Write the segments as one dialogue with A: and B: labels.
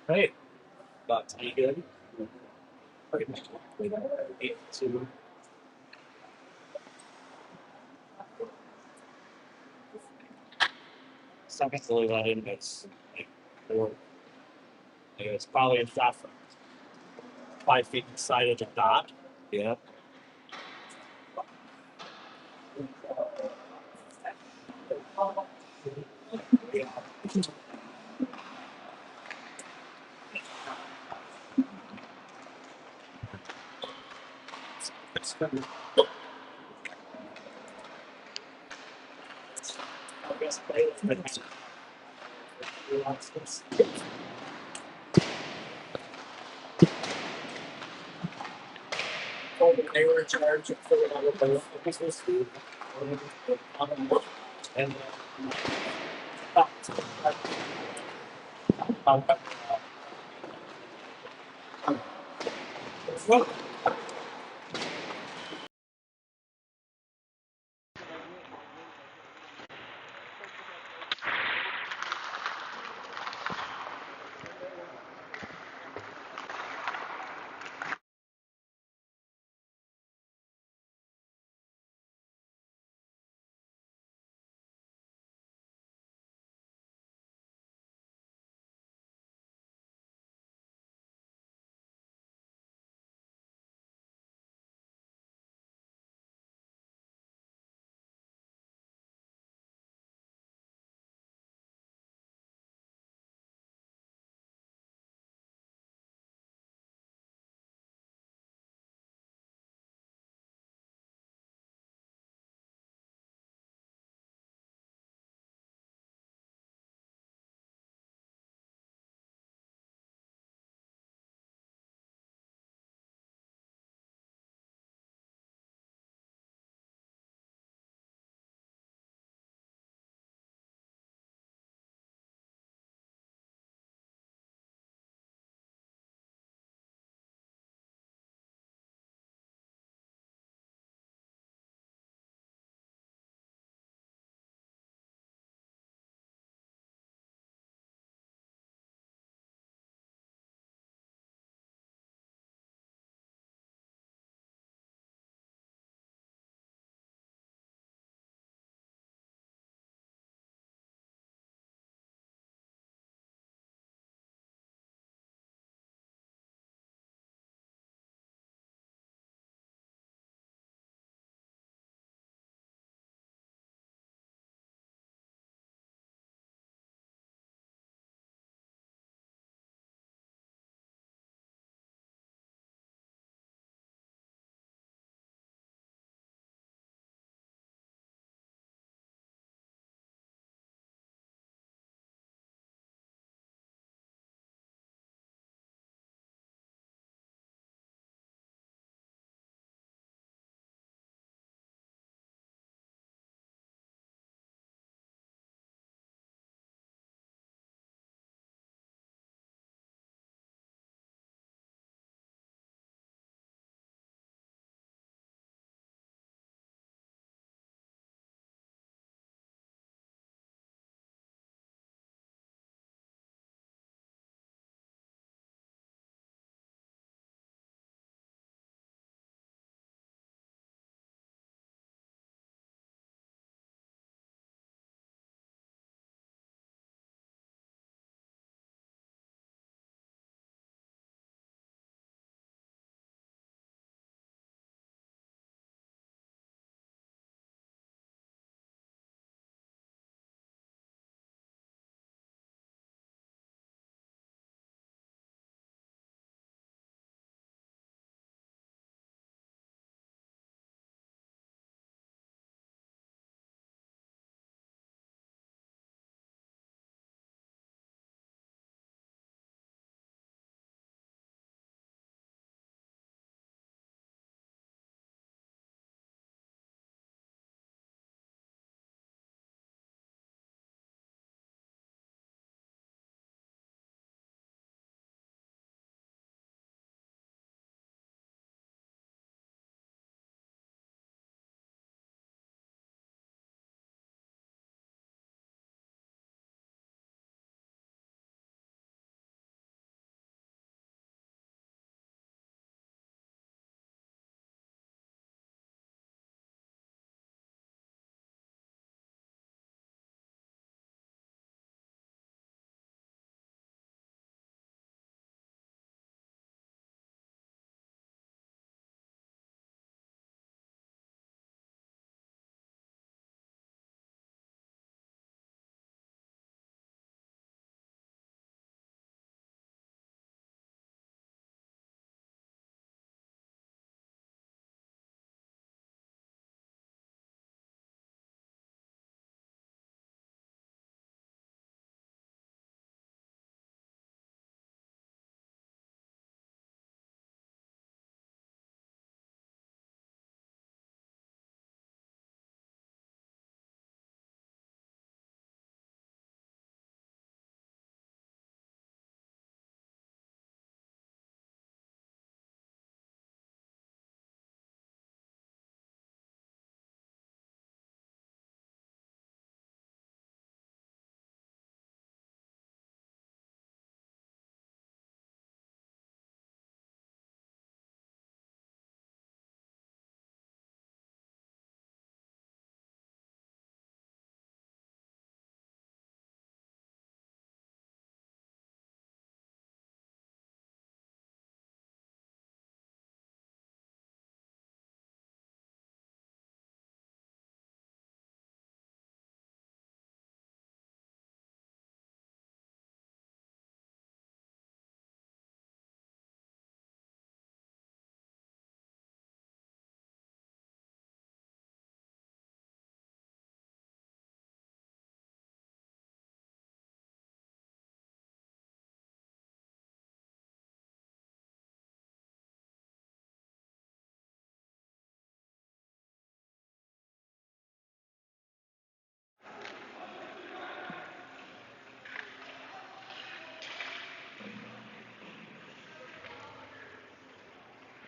A: Right. About to be good. Eight, two. Second really let in, it's like four. Like it's probably a shot from 5 feet inside of the dot. Yeah. I guess play with it. They were in charge of filling out the business food. And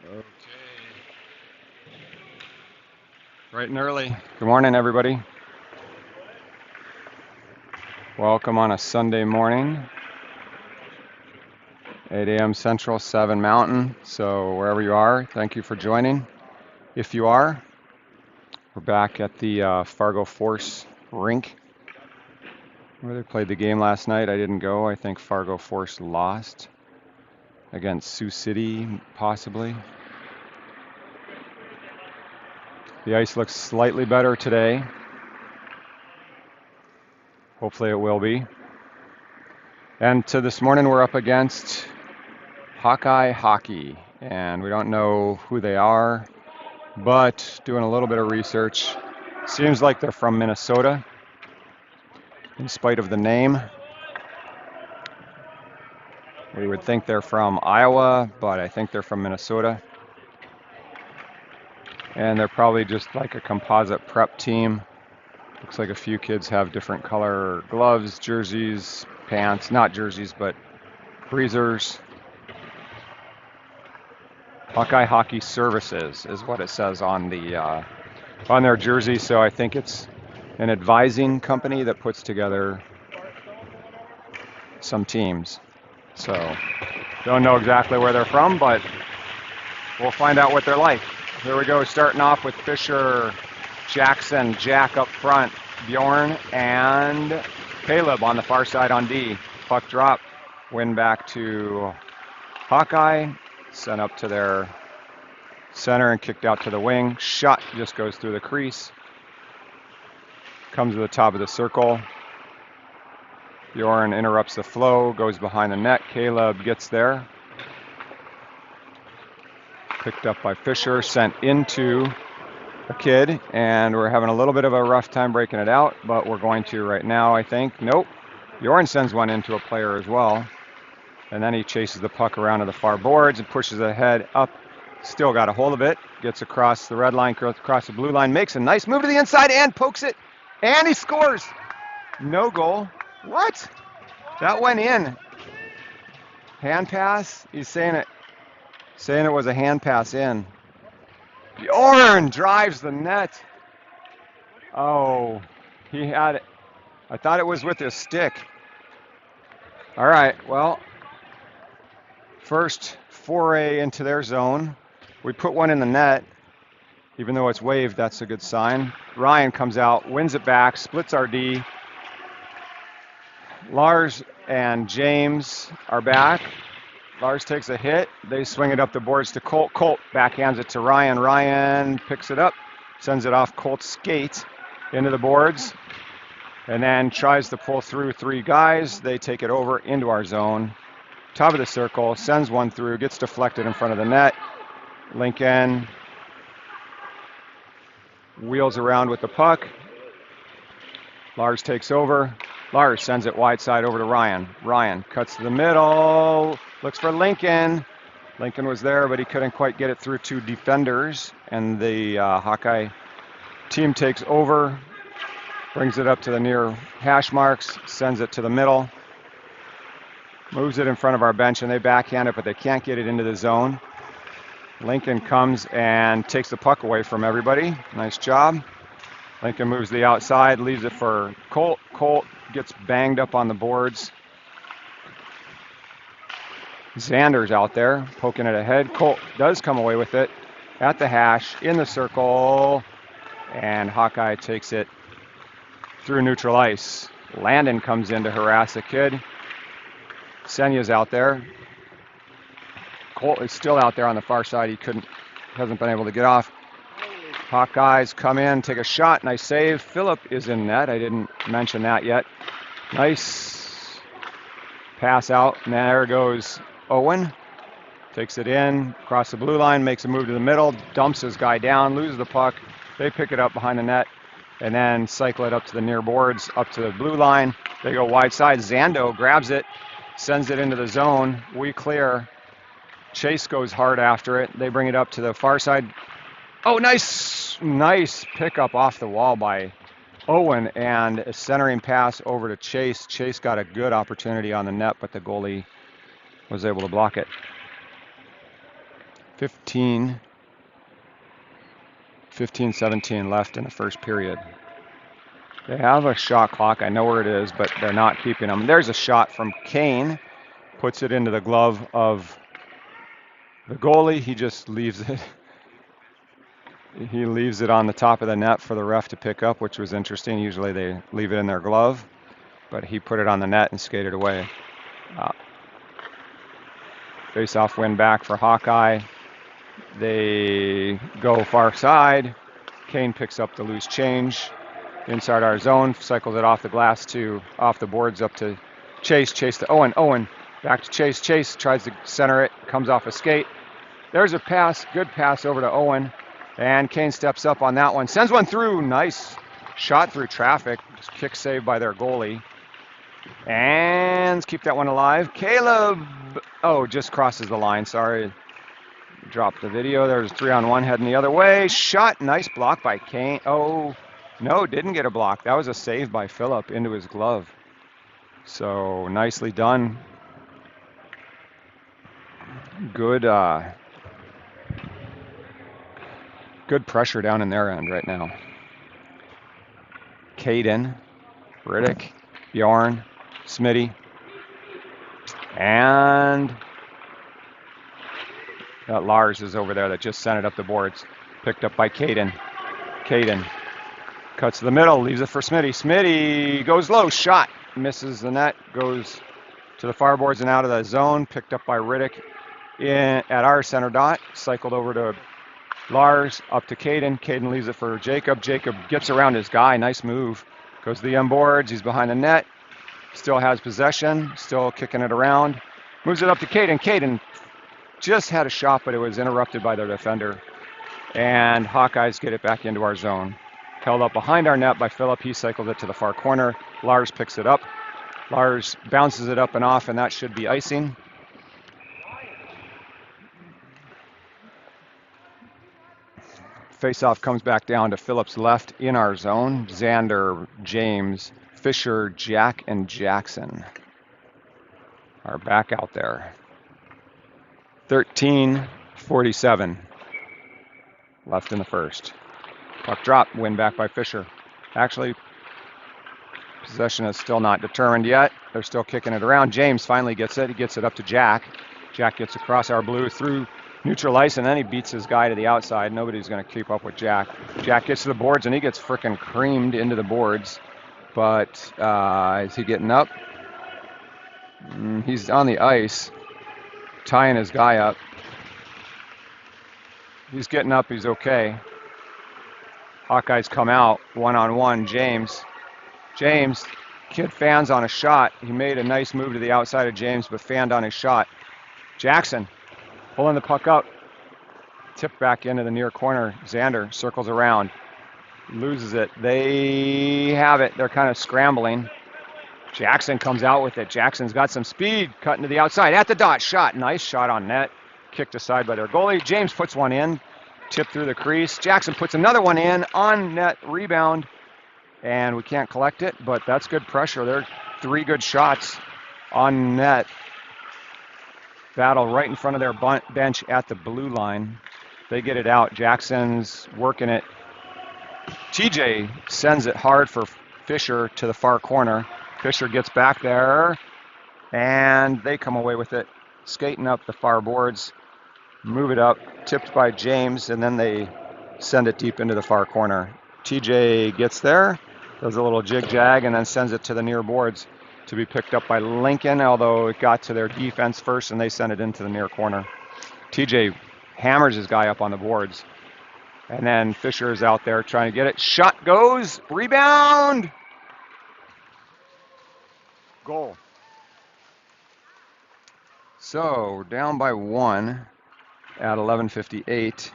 B: Okay. Bright and early. Good morning, everybody. Welcome on a Sunday morning, 8 a.m. Central, 7 Mountain. So wherever you are, thank you for joining. If you are, we're back at the Fargo Force rink where they played the game last night. I didn't go. I think Fargo Force lost against Sioux City, possibly. The ice looks slightly better today. Hopefully it will be. And to this morning, we're up against Hawkeye hockey, and we don't know who they are, but doing a little bit of research, seems like they're from Minnesota, in spite of the name. We would think they're from Iowa, but I think they're from Minnesota. And they're probably just like a composite prep team. Looks like a few kids have different color gloves, jerseys, pants, not jerseys, but freezers. Hawkeye Hockey Services is what it says on their jersey. So I think it's an advising company that puts together some teams. So don't know exactly where they're from, but we'll find out what they're like. Here we go, starting off with Fisher, Jackson, Jack up front, Bjorn, and Caleb on the far side on D. Puck drop, win back to Hawkeye, sent up to their center and kicked out to the wing. Shot just goes through the crease. Comes to the top of the circle. Bjorn interrupts the flow, goes behind the net. Caleb gets there. Picked up by Fisher, sent into a kid, and we're having a little bit of a rough time breaking it out, but we're going to right now, I think. Nope. Bjorn sends one into a player as well. And then he chases the puck around to the far boards and pushes ahead up. Still got a hold of it. Gets across the red line, across the blue line, makes a nice move to the inside and pokes it. And he scores. No goal. What? That went in. Hand pass? He's saying it was a hand pass in. Bjorn drives the net. Oh, he had it. I thought it was with his stick. All right, well, first foray into their zone. We put one in the net. Even though it's waved, that's a good sign. Ryan comes out, wins it back, splits our D. Lars and James are back. Lars takes a hit. They swing it up the boards to Colt. Colt backhands it to Ryan. Ryan picks it up, sends it off Colt's skate into the boards, and then tries to pull through three guys. They take it over into our zone. Top of the circle, sends one through, gets deflected in front of the net. Lincoln wheels around with the puck. Lars takes over. Lars sends it wide side over to Ryan. Ryan cuts to the middle, looks for Lincoln. Lincoln was there, but he couldn't quite get it through two defenders. And the Hawkeye team takes over, brings it up to the near hash marks, sends it to the middle, moves it in front of our bench, and they backhand it, but they can't get it into the zone. Lincoln comes and takes the puck away from everybody. Nice job. Lincoln moves to the outside, leaves it for Colt. Colt gets banged up on the boards. Xander's out there poking it ahead. Colt does come away with it at the hash, in the circle, and Hawkeye takes it through neutral ice. Landon comes in to harass a kid. Senya's out there. Colt is still out there on the far side. He hasn't been able to get off. Hawkeyes come in, take a shot. Nice save. Phillip is in net. I didn't mention that yet. Nice pass out. And there goes Owen. Takes it in, across the blue line, makes a move to the middle, dumps his guy down, loses the puck. They pick it up behind the net and then cycle it up to the near boards, up to the blue line. They go wide side. Zando grabs it, sends it into the zone. We clear. Chase goes hard after it. They bring it up to the far side. Oh, nice pickup off the wall by Owen, and a centering pass over to Chase. Chase got a good opportunity on the net, but the goalie was able to block it. 15-17 left in the first period. They have a shot clock. I know where it is, but they're not keeping them. There's a shot from Kane. Puts it into the glove of the goalie. He just leaves it. He leaves it on the top of the net for the ref to pick up, which was interesting. Usually they leave it in their glove, but he put it on the net and skated away. Face-off win back for Hawkeye. They go far side. Kane picks up the loose change inside our zone, cycles it off the glass to off the boards up to Chase. Chase to Owen. Owen back to Chase. Chase tries to center it, comes off a skate. There's a pass, good pass over to Owen. And Kane steps up on that one, sends one through. Nice shot through traffic. Kick saved by their goalie. And let's keep that one alive. Caleb, just crosses the line. Sorry, dropped the video. There's a 3-on-1 heading the other way. Shot, nice block by Kane. Oh, no, didn't get a block. That was a save by Phillip into his glove. So nicely done. Good pressure down in their end right now. Caden, Riddick, Bjorn, Smitty, and that Lars is over there that just sent it up the boards. Picked up by Caden. Caden cuts to the middle, leaves it for Smitty. Smitty goes low, shot, misses the net, goes to the far boards and out of the zone. Picked up by Riddick at our center dot. Cycled over to Lars, up to Caden. Caden leaves it for Jacob. Jacob gets around his guy. Nice move. Goes to the end boards. He's behind the net. Still has possession. Still kicking it around. Moves it up to Caden. Caden just had a shot, but it was interrupted by their defender. And Hawkeyes get it back into our zone. Held up behind our net by Phillip. He cycled it to the far corner. Lars picks it up. Lars bounces it up and off, and that should be icing. Faceoff comes back down to Phillip's left in our zone. Xander, James, Fisher, Jack, and Jackson are back out there. 13:47 left in the first. Puck drop, win back by Fisher. Actually, possession is still not determined yet. They're still kicking it around. James finally gets it. He gets it up to Jack. Jack gets across our blue through neutral ice, and then he beats his guy to the outside. Nobody's going to keep up with Jack. Jack gets to the boards, and he gets frickin' creamed into the boards. But is he getting up? He's on the ice, tying his guy up. He's getting up. He's okay. Hawkeyes come out one-on-one. James, kid fans on a shot. He made a nice move to the outside of James, but fanned on his shot. Jackson pulling the puck up. Tipped back into the near corner. Xander circles around. Loses it. They have it. They're kind of scrambling. Jackson comes out with it. Jackson's got some speed. Cutting to the outside. At the dot. Shot. Nice shot on net. Kicked aside by their goalie. James puts one in. Tipped through the crease. Jackson puts another one in. On net. Rebound. And we can't collect it, but that's good pressure. There are 3 good shots on net. Battle right in front of their bench at the blue line. They get it out. Jackson's working it. TJ sends it hard for Fisher to the far corner. Fisher gets back there, and they come away with it. Skating up the far boards. Move it up. Tipped by James, and then they send it deep into the far corner. TJ gets there, does a little jig-jag, and then sends it to the near boards to be picked up by Lincoln, although it got to their defense first, and they sent it into the near corner. TJ hammers his guy up on the boards. And then Fisher is out there trying to get it. Shot goes. Rebound. Goal. So down by 1 at 11:58.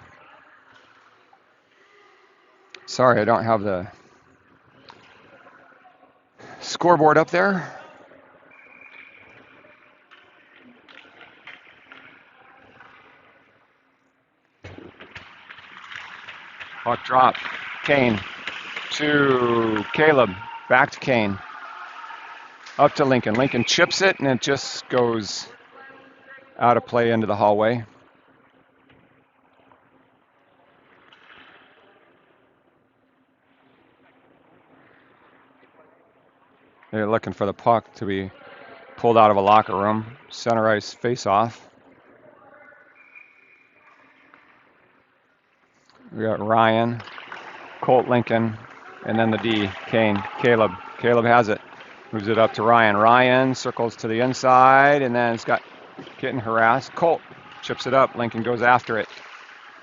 B: Sorry, I don't have the scoreboard up there. Puck drop. Kane to Caleb. Back to Kane. Up to Lincoln. Lincoln chips it, and it just goes out of play into the hallway. They're looking for the puck to be pulled out of a locker room. Center ice face-off. We got Ryan, Colt Lincoln, and then the D, Kane, Caleb. Caleb has it. Moves it up to Ryan. Ryan circles to the inside, and then it's got getting harassed. Colt chips it up. Lincoln goes after it.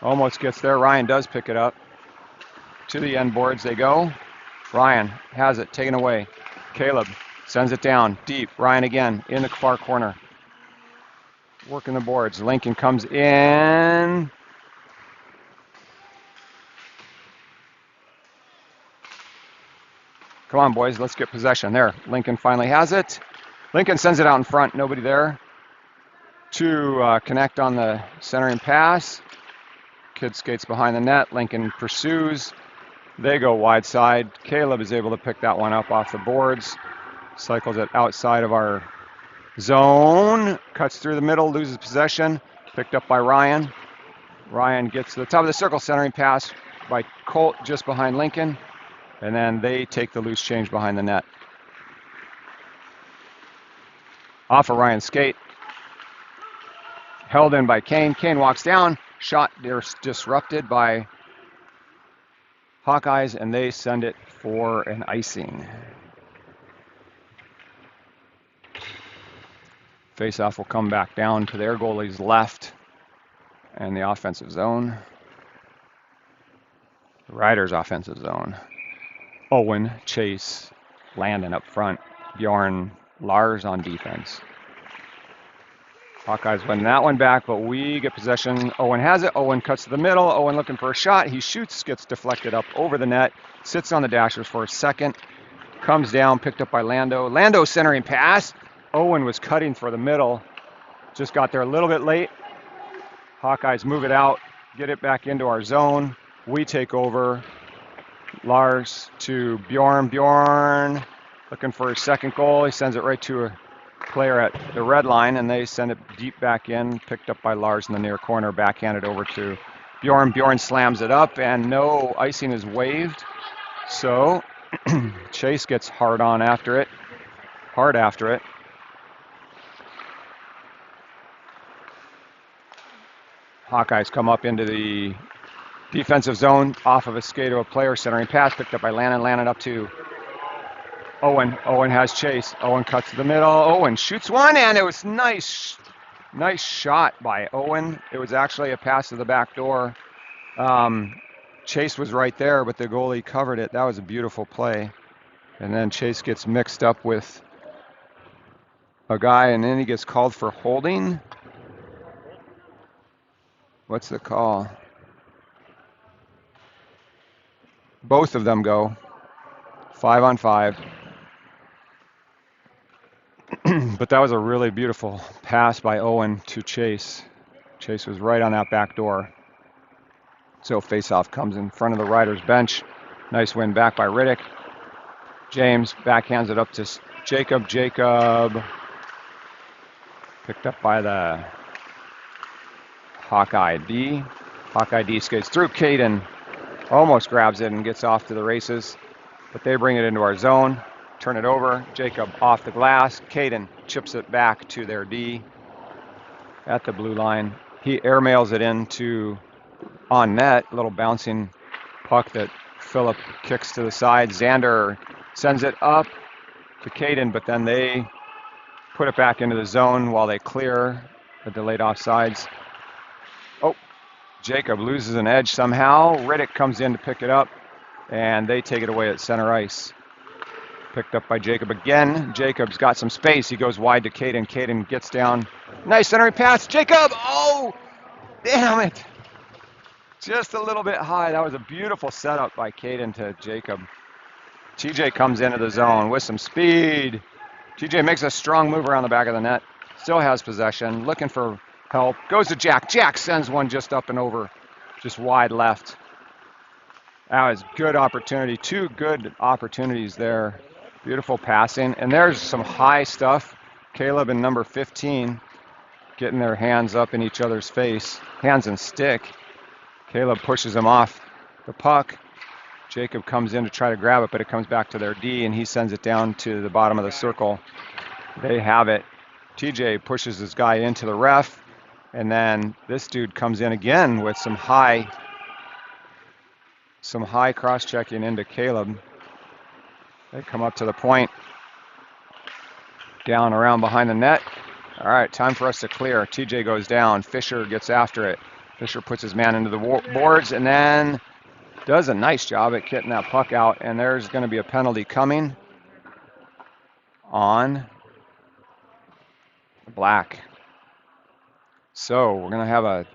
B: Almost gets there. Ryan does pick it up. To the end boards they go. Ryan has it, taken away. Caleb sends it down, deep. Ryan again, in the far corner. Working the boards. Lincoln comes in. Come on, boys, let's get possession. There, Lincoln finally has it. Lincoln sends it out in front, nobody there to connect on the centering pass. Kid skates behind the net. Lincoln pursues. They go wide side. Caleb is able to pick that one up off the boards. Cycles it outside of our zone. Cuts through the middle, loses possession. Picked up by Ryan. Ryan gets to the top of the circle. Centering pass by Colt just behind Lincoln. And then they take the loose change behind the net. Off of Ryan's skate. Held in by Kane. Kane walks down. Shot disrupted by Hawkeyes, and they send it for an icing. Faceoff will come back down to their goalie's left and the offensive zone. The Riders' offensive zone. Owen, Chase, Landon up front. Bjorn, Lars on defense. Hawkeyes win that one back, but we get possession. Owen has it. Owen cuts to the middle. Owen looking for a shot. He shoots, gets deflected up over the net. Sits on the dashers for a second. Comes down, picked up by Lando. Lando centering pass. Owen was cutting for the middle. Just got there a little bit late. Hawkeyes move it out, get it back into our zone. We take over. Lars to Bjorn. Bjorn looking for his second goal. He sends it right to a player at the red line, and they send it deep back in. Picked up by Lars in the near corner. Backhanded over to Bjorn. Bjorn slams it up, and no icing is waved. So Chase gets hard after it. Hawkeyes come up into the defensive zone off of a skate of a player. Centering pass picked up by Landon. Landon up to Owen. Owen has Chase. Owen cuts to the middle. Owen shoots one, and it was nice shot by Owen. It was actually a pass to the back door. Chase was right there, but the goalie covered it. That was a beautiful play. And then Chase gets mixed up with a guy, and then he gets called for holding. What's the call? Both of them go 5-on-5. But that was a really beautiful pass by Owen to Chase. Chase was right on that back door. So faceoff comes in front of the Riders bench. Nice win back by Riddick. James backhands it up to Jacob. Jacob picked up by the Hawkeye D. Hawkeye D skates through. Caden almost grabs it and gets off to the races, but they bring it into our zone. Turn it over. Jacob off the glass. Caden chips it back to their D at the blue line. He airmails it into on net. A little bouncing puck that Phillip kicks to the side. Xander sends it up to Caden, but then they put it back into the zone while they clear the delayed offsides. Oh, Jacob loses an edge somehow. Riddick comes in to pick it up, and they take it away at center ice. Picked up by Jacob again. Jacob's got some space. He goes wide to Caden. Caden gets down. Nice centering pass. Jacob! Oh, damn it. Just a little bit high. That was a beautiful setup by Caden to Jacob. TJ comes into the zone with some speed. TJ makes a strong move around the back of the net. Still has possession. Looking for help. Goes to Jack. Jack sends one just up and over. Just wide left. That was good opportunity. Two good opportunities there. Beautiful passing. And there's some high stuff. Caleb and number 15 getting their hands up in each other's face. Hands and stick. Caleb pushes him off the puck. Jacob comes in to try to grab it, but it comes back to their D, and he sends it down to the bottom of the circle. They have it. TJ pushes his guy into the ref, and then this dude comes in again with some high cross-checking into Caleb. They come up to the point, down around behind the net. All right, time for us to clear. TJ goes down. Fisher gets after it. Fisher puts his man into the boards and then does a nice job at getting that puck out. And there's going to be a penalty coming on Black. So we're going to have a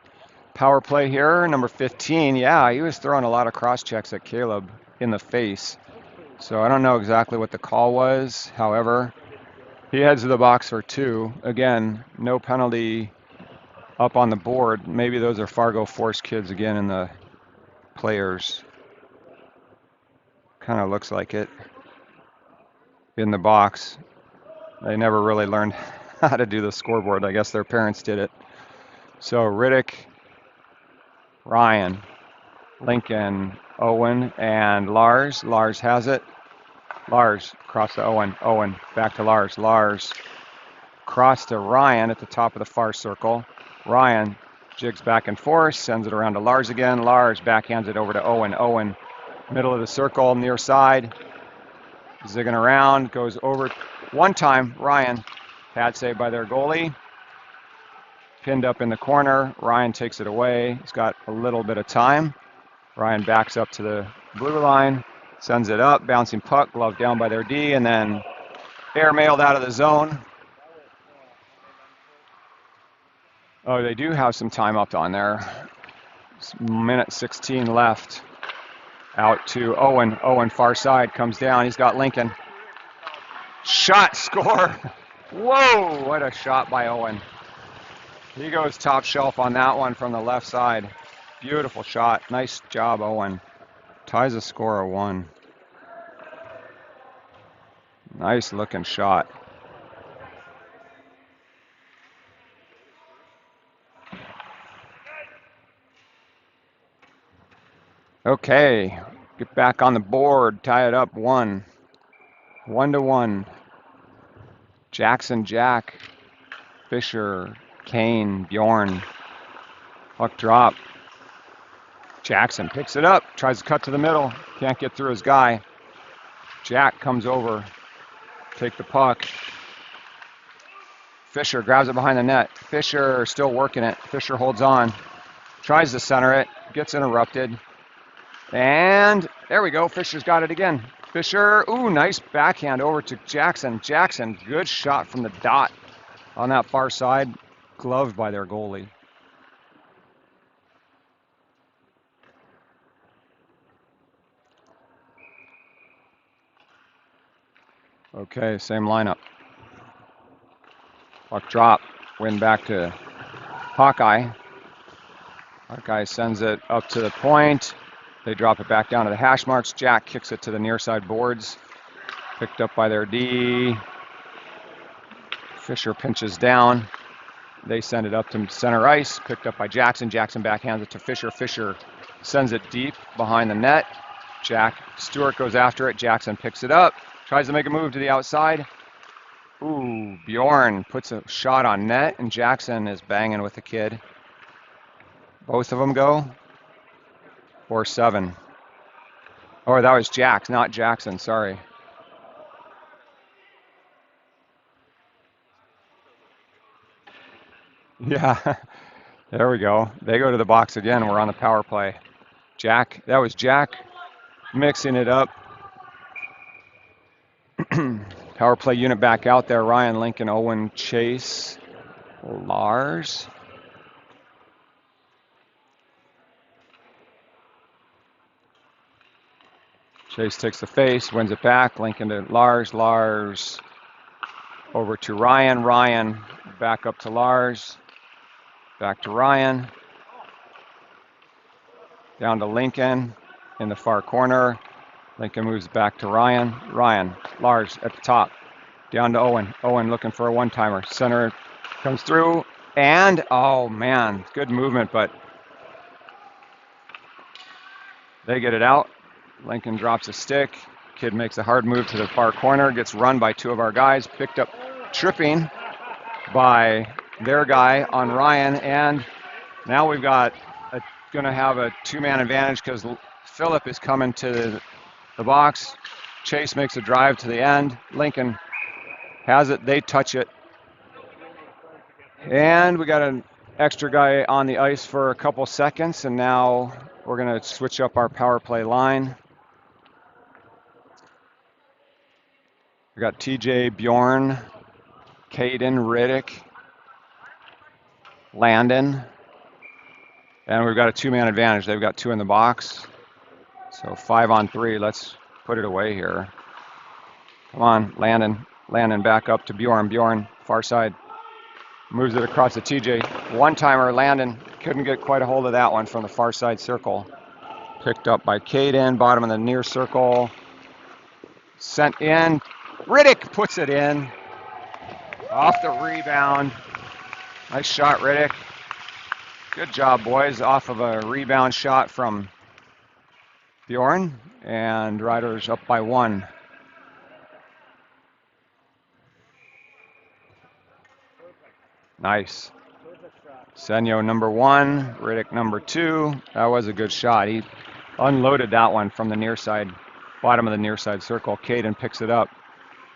B: power play here. Number 15, yeah, he was throwing a lot of cross checks at Caleb in the face. So I don't know exactly what the call was. However, he heads to the box for 2. Again, no penalty up on the board. Maybe those are Fargo Force kids again in the players. Kind of looks like it in the box. They never really learned how to do the scoreboard. I guess their parents did it. So Riddick, Ryan, Lincoln, Owen, and Lars. Lars has it. Lars across to Owen. Owen back to Lars. Lars cross to Ryan at the top of the far circle. Ryan jigs back and forth, sends it around to Lars again. Lars backhands it over to Owen. Owen, middle of the circle, near side. Zigging around, goes over one time. Ryan, pad save by their goalie. Pinned up in the corner. Ryan takes it away. He's got a little bit of time. Ryan backs up to the blue line. Sends it up, bouncing puck, glove down by their D, and then airmailed out of the zone. Oh, they do have some time up on there. It's minute 16 left. Out to Owen. Owen, far side, comes down. He's got Lincoln. Shot, score. Whoa, what a shot by Owen. He goes top shelf on that one from the left side. Beautiful shot. Nice job, Owen. Ties the score of 1. Nice looking shot. Okay, get back on the board, tie it up 1. 1-1. Jackson, Jack, Fisher, Kane, Bjorn. Puck drop. Jackson picks it up, tries to cut to the middle, can't get through his guy. Jack comes over, take the puck. Fisher grabs it behind the net. Fisher still working it. Fisher holds on, tries to center it, gets interrupted. And there we go, Fisher's got it again. Fisher, ooh, nice backhand over to Jackson. Jackson, good shot from the dot on that far side, gloved by their goalie. Okay, same lineup. Puck drop, win back to Hawkeye. Hawkeye sends it up to the point. They drop it back down to the hash marks. Jack kicks it to the near side boards. Picked up by their D. Fisher pinches down. They send it up to center ice. Picked up by Jackson. Jackson backhands it to Fisher. Fisher sends it deep behind the net. Stewart goes after it. Jackson picks it up. Tries to make a move to the outside. Ooh, Bjorn puts a shot on net, and Jackson is banging with the kid. Both of them go. 4-7. Oh, that was Jack, not Jackson, sorry. Yeah, there we go. They go to the box again. We're on the power play. Jack, that was Jack mixing it up. Power play unit back out there. Ryan, Lincoln, Owen, Chase, Lars. Chase takes the face, wins it back. Lincoln to Lars. Lars over to Ryan. Ryan back up to Lars. Back to Ryan. Down to Lincoln in the far corner. Lincoln moves back to Ryan. Ryan, Lars at the top. Down to Owen. Owen looking for a one-timer. Center comes through. And, oh man, good movement, but they get it out. Lincoln drops a stick. Kid makes a hard move to the far corner, gets run by two of our guys, picked up tripping by their guy on Ryan, and now we've got going to have a two-man advantage because Phillip is coming to the box. Chase makes a drive to the end. Lincoln has it. They touch it. And we got an extra guy on the ice for a couple seconds, and now we're going to switch up our power play line. We got TJ, Bjorn, Caden, Riddick, Landon, and we've got a two-man advantage. They've got two in the box. So 5-on-3. Let's put it away here. Come on, Landon. Landon back up to Bjorn. Bjorn, far side. Moves it across to TJ. One-timer, Landon. Couldn't get quite a hold of that one from the far side circle. Picked up by Caden, bottom of the near circle. Sent in. Riddick puts it in. Off the rebound. Nice shot, Riddick. Good job, boys. Off of a rebound shot from Bjorn. And Riders up by 1. Nice. Senyo number 1, Riddick number 2. That was a good shot. He unloaded that one from the near side, bottom of the near side circle. Caden picks it up.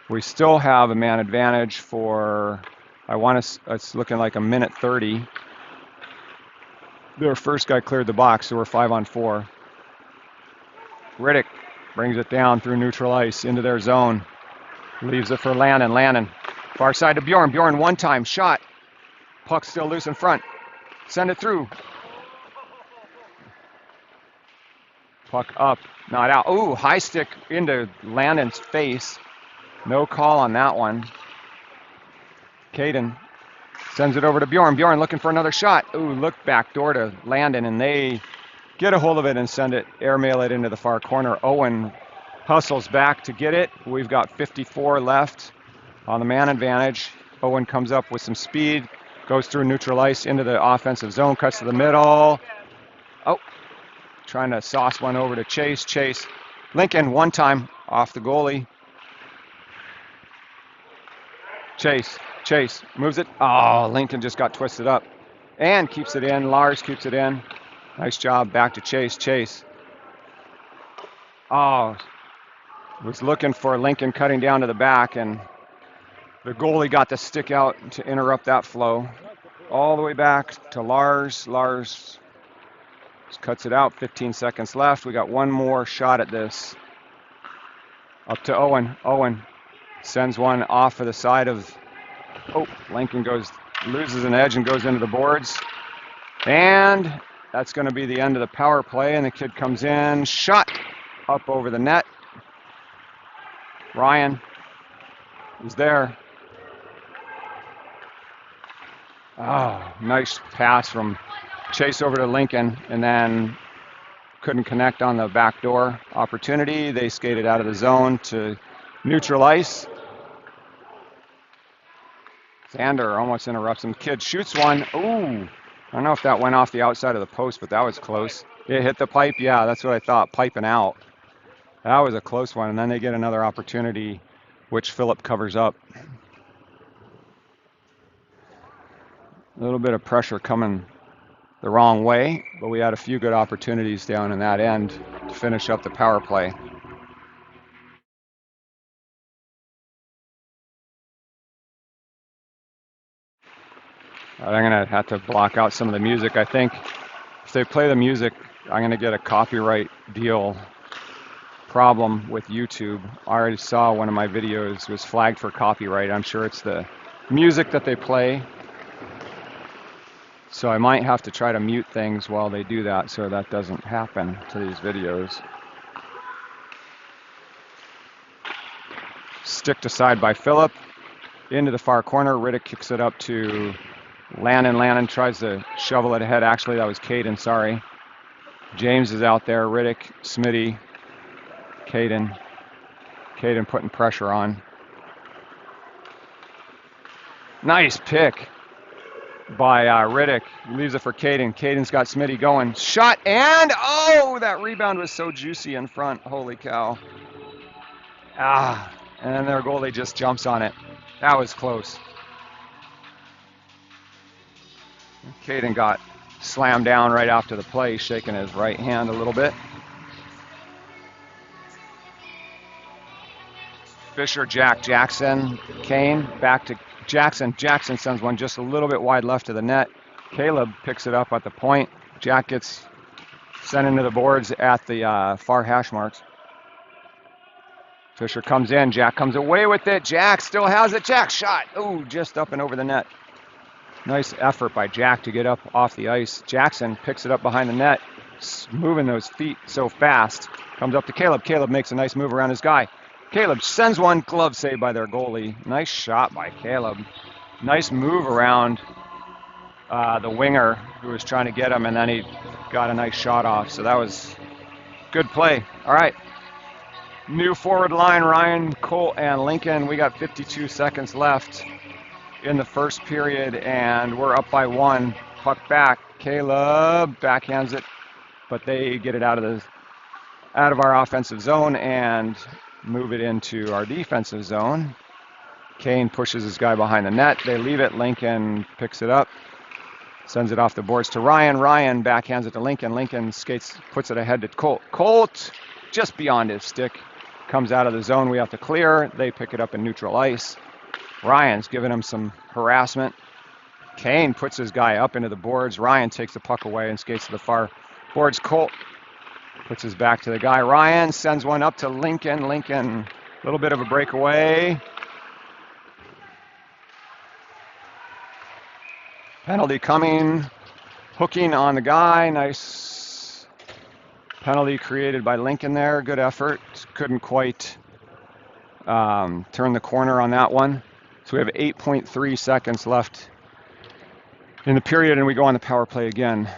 B: We still have a man advantage for, it's looking like a minute 30. Their first guy cleared the box, so we're 5-on-4. Riddick brings it down through neutral ice into their zone. Leaves it for Landon. Landon, far side to Bjorn. Bjorn, one-time shot. Puck still loose in front. Send it through. Puck up, not out. Ooh, high stick into Landon's face. No call on that one. Caden sends it over to Bjorn. Bjorn looking for another shot. Ooh, look back door to Landon, and they get a hold of it and send it, airmail it into the far corner. Owen hustles back to get it. We've got 54 left on the man advantage. Owen comes up with some speed, goes through neutral ice into the offensive zone, cuts to the middle. Oh, trying to sauce one over to Chase. Chase. Lincoln, one time off the goalie. Chase moves it. Oh, Lincoln just got twisted up and keeps it in. Lars keeps it in. Nice job. Back to Chase. Oh, was looking for Lincoln cutting down to the back, and the goalie got the stick out to interrupt that flow. All the way back to Lars. Lars just cuts it out. 15 seconds left. We got one more shot at this. Up to Owen. Owen sends one off of the side of, Lincoln loses an edge and goes into the boards. And that's going to be the end of the power play, and the kid comes in, shot up over the net. Ryan is there. Oh, nice pass from Chase over to Lincoln, and then couldn't connect on the backdoor opportunity. They skated out of the zone to neutral ice. Xander almost interrupts him. Kid shoots one. Ooh, I don't know if that went off the outside of the post, but that was close. It hit the pipe. Yeah, that's what I thought, piping out. That was a close one, and then they get another opportunity, which Phillip covers up. A little bit of pressure coming the wrong way, but we had a few good opportunities down in that end to finish up the power play. I'm going to have to block out some of the music. I think if they play the music, I'm going to get a copyright deal problem with YouTube. I already saw one of my videos was flagged for copyright. I'm sure it's the music that they play. So I might have to try to mute things while they do that so that doesn't happen to these videos. Sticked aside by Phillip. Into the far corner. Riddick kicks it up to Landon. Landon tries to shovel it ahead. Actually, that was Caden, sorry. James is out there. Riddick, Smitty, Caden. Caden putting pressure on. Nice pick. by Riddick. Leaves it for Caden. Caden's got Smitty going. Shot, and oh, that rebound was so juicy in front. Holy cow. And then their goalie just jumps on it. That was close. Caden got slammed down right after the play, shaking his right hand a little bit. Fisher, Jack, Jackson, Kane, back to Jackson. Jackson sends one just a little bit wide left of the net. Caleb picks it up at the point. Jack gets sent into the boards at the far hash marks. Fisher comes in. Jack comes away with it. Jack still has it. Jack shot. Ooh, just up and over the net. Nice effort by Jack to get up off the ice. Jackson picks it up behind the net, moving those feet so fast. Comes up to Caleb. Caleb makes a nice move around his guy. Caleb sends one, glove save by their goalie. Nice shot by Caleb. Nice move around the winger who was trying to get him, and then he got a nice shot off. So that was good play. All right. New forward line, Ryan, Colt, and Lincoln. We got 52 seconds left in the first period, and we're up by 1. Puck back. Caleb backhands it, but they get it out of our offensive zone and move it into our defensive zone. Kane pushes his guy behind the net. They leave it. Lincoln picks it up, sends it off the boards to Ryan. Ryan backhands it to Lincoln. Lincoln skates, puts it ahead to Colt. Colt, just beyond his stick, comes out of the zone. We have to clear. They pick it up in neutral ice. Ryan's giving him some harassment. Kane puts his guy up into the boards. Ryan takes the puck away and skates to the far boards. Colt puts his back to the guy. Ryan sends one up to Lincoln. Lincoln, a little bit of a breakaway. Penalty coming. Hooking on the guy. Nice penalty created by Lincoln there. Good effort. Couldn't quite turn the corner on that one. So we have 8.3 seconds left in the period, and we go on the power play again.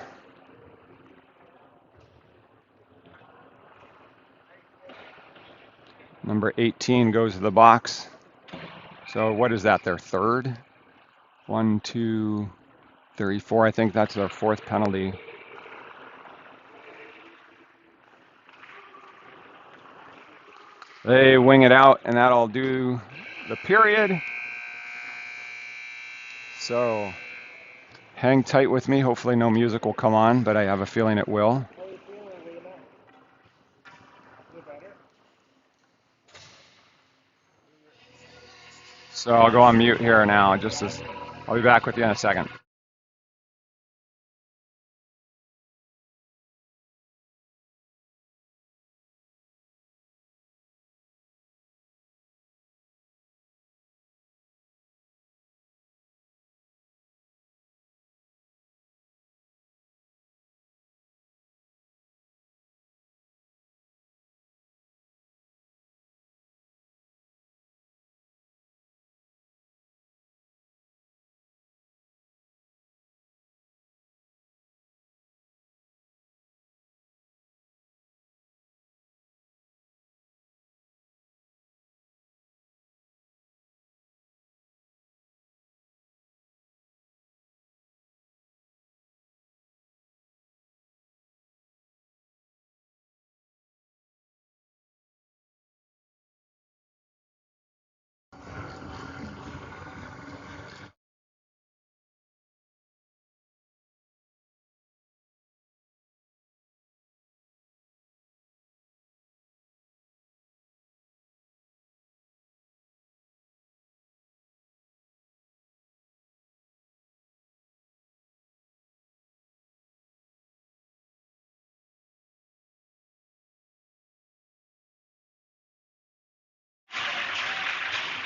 B: Number 18 goes to the box. So what is that, their third? 1, 2, 3, 4. I think that's their fourth penalty. They wing it out, and that'll do the period. So hang tight with me. Hopefully no music will come on, but I have a feeling it will. So I'll go on mute here now. I'll be back with you in a second.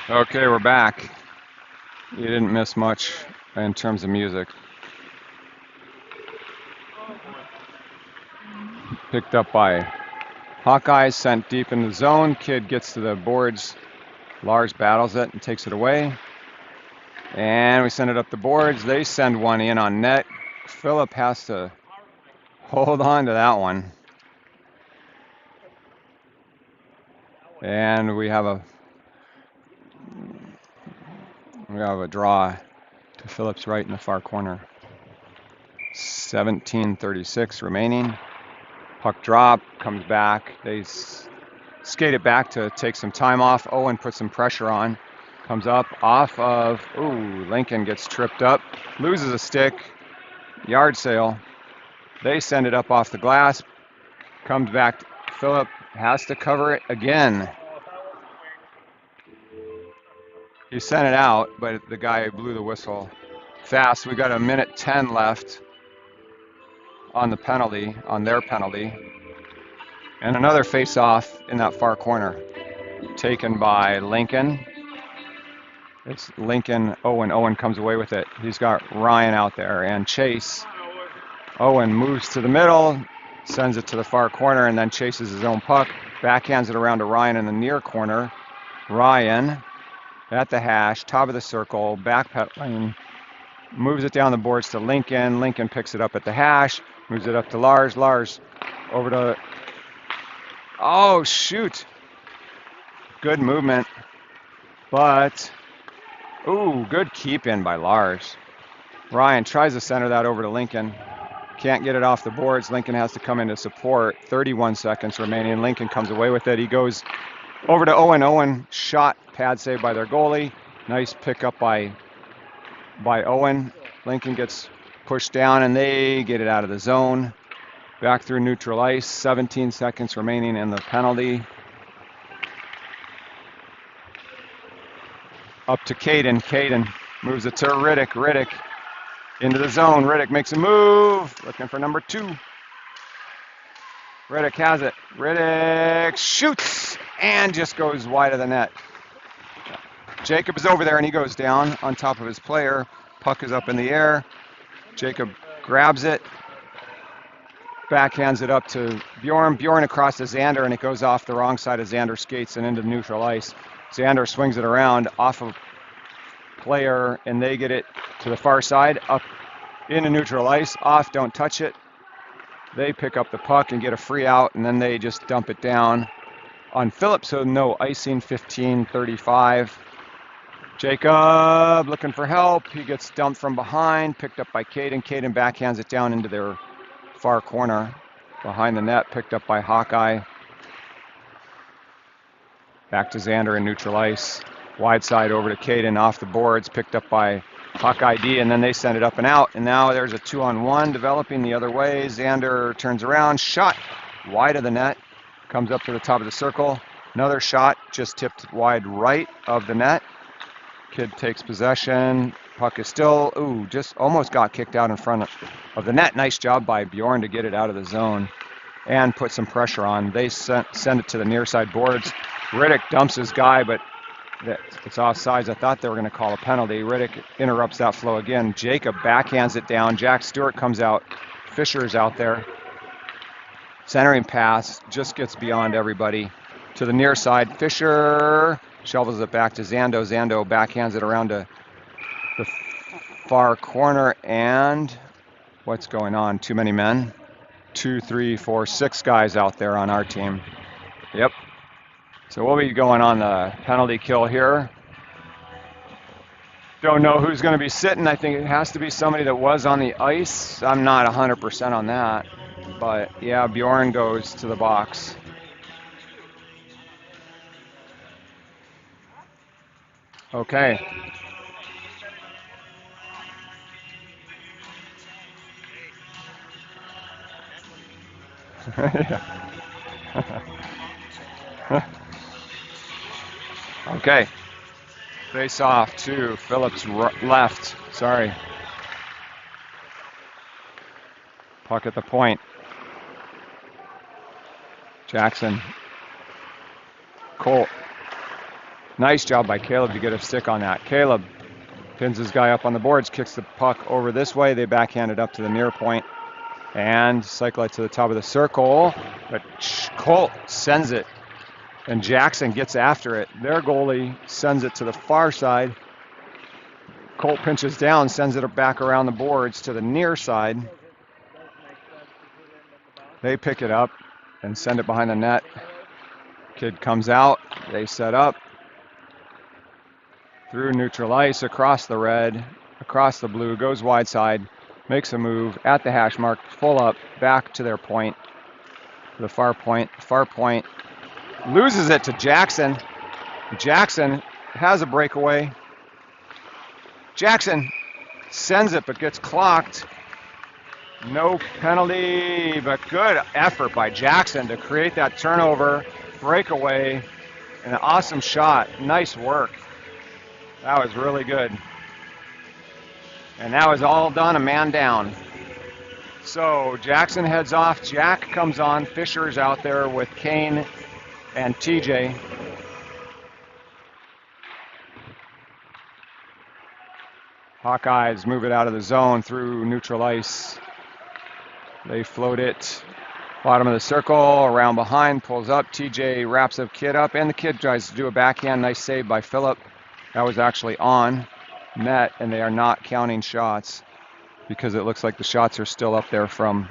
B: Okay, we're back. You didn't miss much in terms of music. Picked up by Hawkeye, sent deep in the zone. Kid gets to the boards. Lars battles it and takes it away. And we send it up the boards. They send one in on net. Phillip has to hold on to that one. And we have a draw to Phillips right in the far corner. 17:36 remaining. Puck drop, comes back. They skate it back to take some time off. Owen puts some pressure on. Comes up off of, Lincoln gets tripped up. Loses a stick. Yard sale. They send it up off the glass. Comes back. Phillip has to cover it again. He sent it out, but the guy blew the whistle fast. We got a minute 10 left on the penalty, on their penalty. And another face-off in that far corner, taken by Lincoln. It's Lincoln, Owen. Owen comes away with it. He's got Ryan out there and Chase. Owen moves to the middle, sends it to the far corner, and then chases his own puck. Backhands it around to Ryan in the near corner. Ryan at the hash, top of the circle, backpedaling, moves it down the boards to Lincoln. Lincoln picks it up at the hash, moves it up to Lars. Lars over to, oh shoot. Good movement, but, good keep in by Lars. Ryan tries to center that over to Lincoln. Can't get it off the boards. Lincoln has to come in to support. 31 seconds remaining. Lincoln comes away with it. He goes over to Owen. Owen shot, pad save by their goalie. Nice pickup by Owen. Lincoln gets pushed down and they get it out of the zone. Back through neutral ice. 17 seconds remaining in the penalty. Up to Caden. Caden moves it to Riddick. Riddick into the zone. Riddick makes a move. Looking for number 2. Riddick has it. Riddick shoots and just goes wide of the net. Jacob is over there and he goes down on top of his player. Puck is up in the air. Jacob grabs it. Backhands it up to Bjorn. Bjorn across to Xander and it goes off the wrong side of Xander's skates and into neutral ice. Xander swings it around off of player and they get it to the far side, up into neutral ice, off, don't touch it. They pick up the puck and get a free out and then they just dump it down on Phillips, so no icing. 15:35. Jacob looking for help. He gets dumped from behind, picked up by Caden. Caden backhands it down into their far corner behind the net, picked up by Hawkeye. Back to Xander in neutral ice. Wide side over to Caden, off the boards, picked up by Hawkeye D, and then they send it up and out. And now there's a 2-on-1 developing the other way. Xander turns around, shot wide of the net, comes up to the top of the circle. Another shot just tipped wide right of the net. Kid takes possession. Puck is still, just almost got kicked out in front of the net. Nice job by Bjorn to get it out of the zone and put some pressure on. They send it to the near side boards. Riddick dumps his guy, but it's offsides. I thought they were going to call a penalty. Riddick interrupts that flow again. Jacob backhands it down. Jack Stewart comes out. Fisher's out there. Centering pass just gets beyond everybody to the near side. Fisher shovels it back to Zando. Zando backhands it around to the far corner. And what's going on? Too many men? 2, 3, 4, 6 guys out there on our team. Yep. So we'll be going on the penalty kill here. Don't know who's going to be sitting. I think it has to be somebody that was on the ice. I'm not 100% on that. But yeah, Bjorn goes to the box. Okay. Okay. Face off to Phillips left. Sorry. Puck at the point. Jackson. Colt. Nice job by Caleb to get a stick on that. Caleb pins his guy up on the boards, kicks the puck over this way. They backhand it up to the near point and cycle it to the top of the circle. But Colt sends it, and Jackson gets after it. Their goalie sends it to the far side. Colt pinches down, sends it back around the boards to the near side. They pick it up and send it behind the net. Kid comes out. They set up through neutral ice across the red. across the blue, goes wide side, makes a move at the hash mark, full up, back to their point, the far point, loses it to Jackson. Jackson has a breakaway. Jackson sends it but gets clocked. No penalty, but good effort by Jackson to create that turnover, breakaway, and an awesome shot. Nice work. That was really good. And that was all done a man down. So Jackson heads off. Jack comes on. Fisher's out there with Kane and TJ. Hawkeyes move it out of the zone through neutral ice. They float it bottom of the circle, around behind, pulls up. TJ wraps the kid up, and the kid tries to do a backhand. Nice save by Phillip. That was actually on net, and they are not counting shots because it looks like the shots are still up there from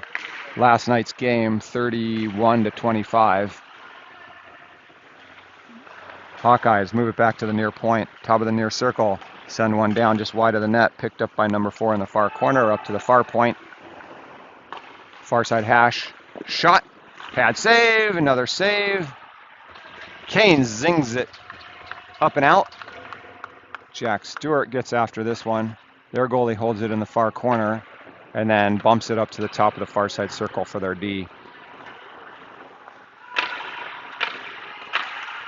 B: last night's game, 31-25. Hawkeyes move it back to the near point, top of the near circle. Send one down just wide of the net, picked up by number 4 in the far corner, up to the far point. Far side hash, shot, pad save, another save. Kane zings it up and out. Jack Stewart gets after this one. Their goalie holds it in the far corner and then bumps it up to the top of the far side circle for their D.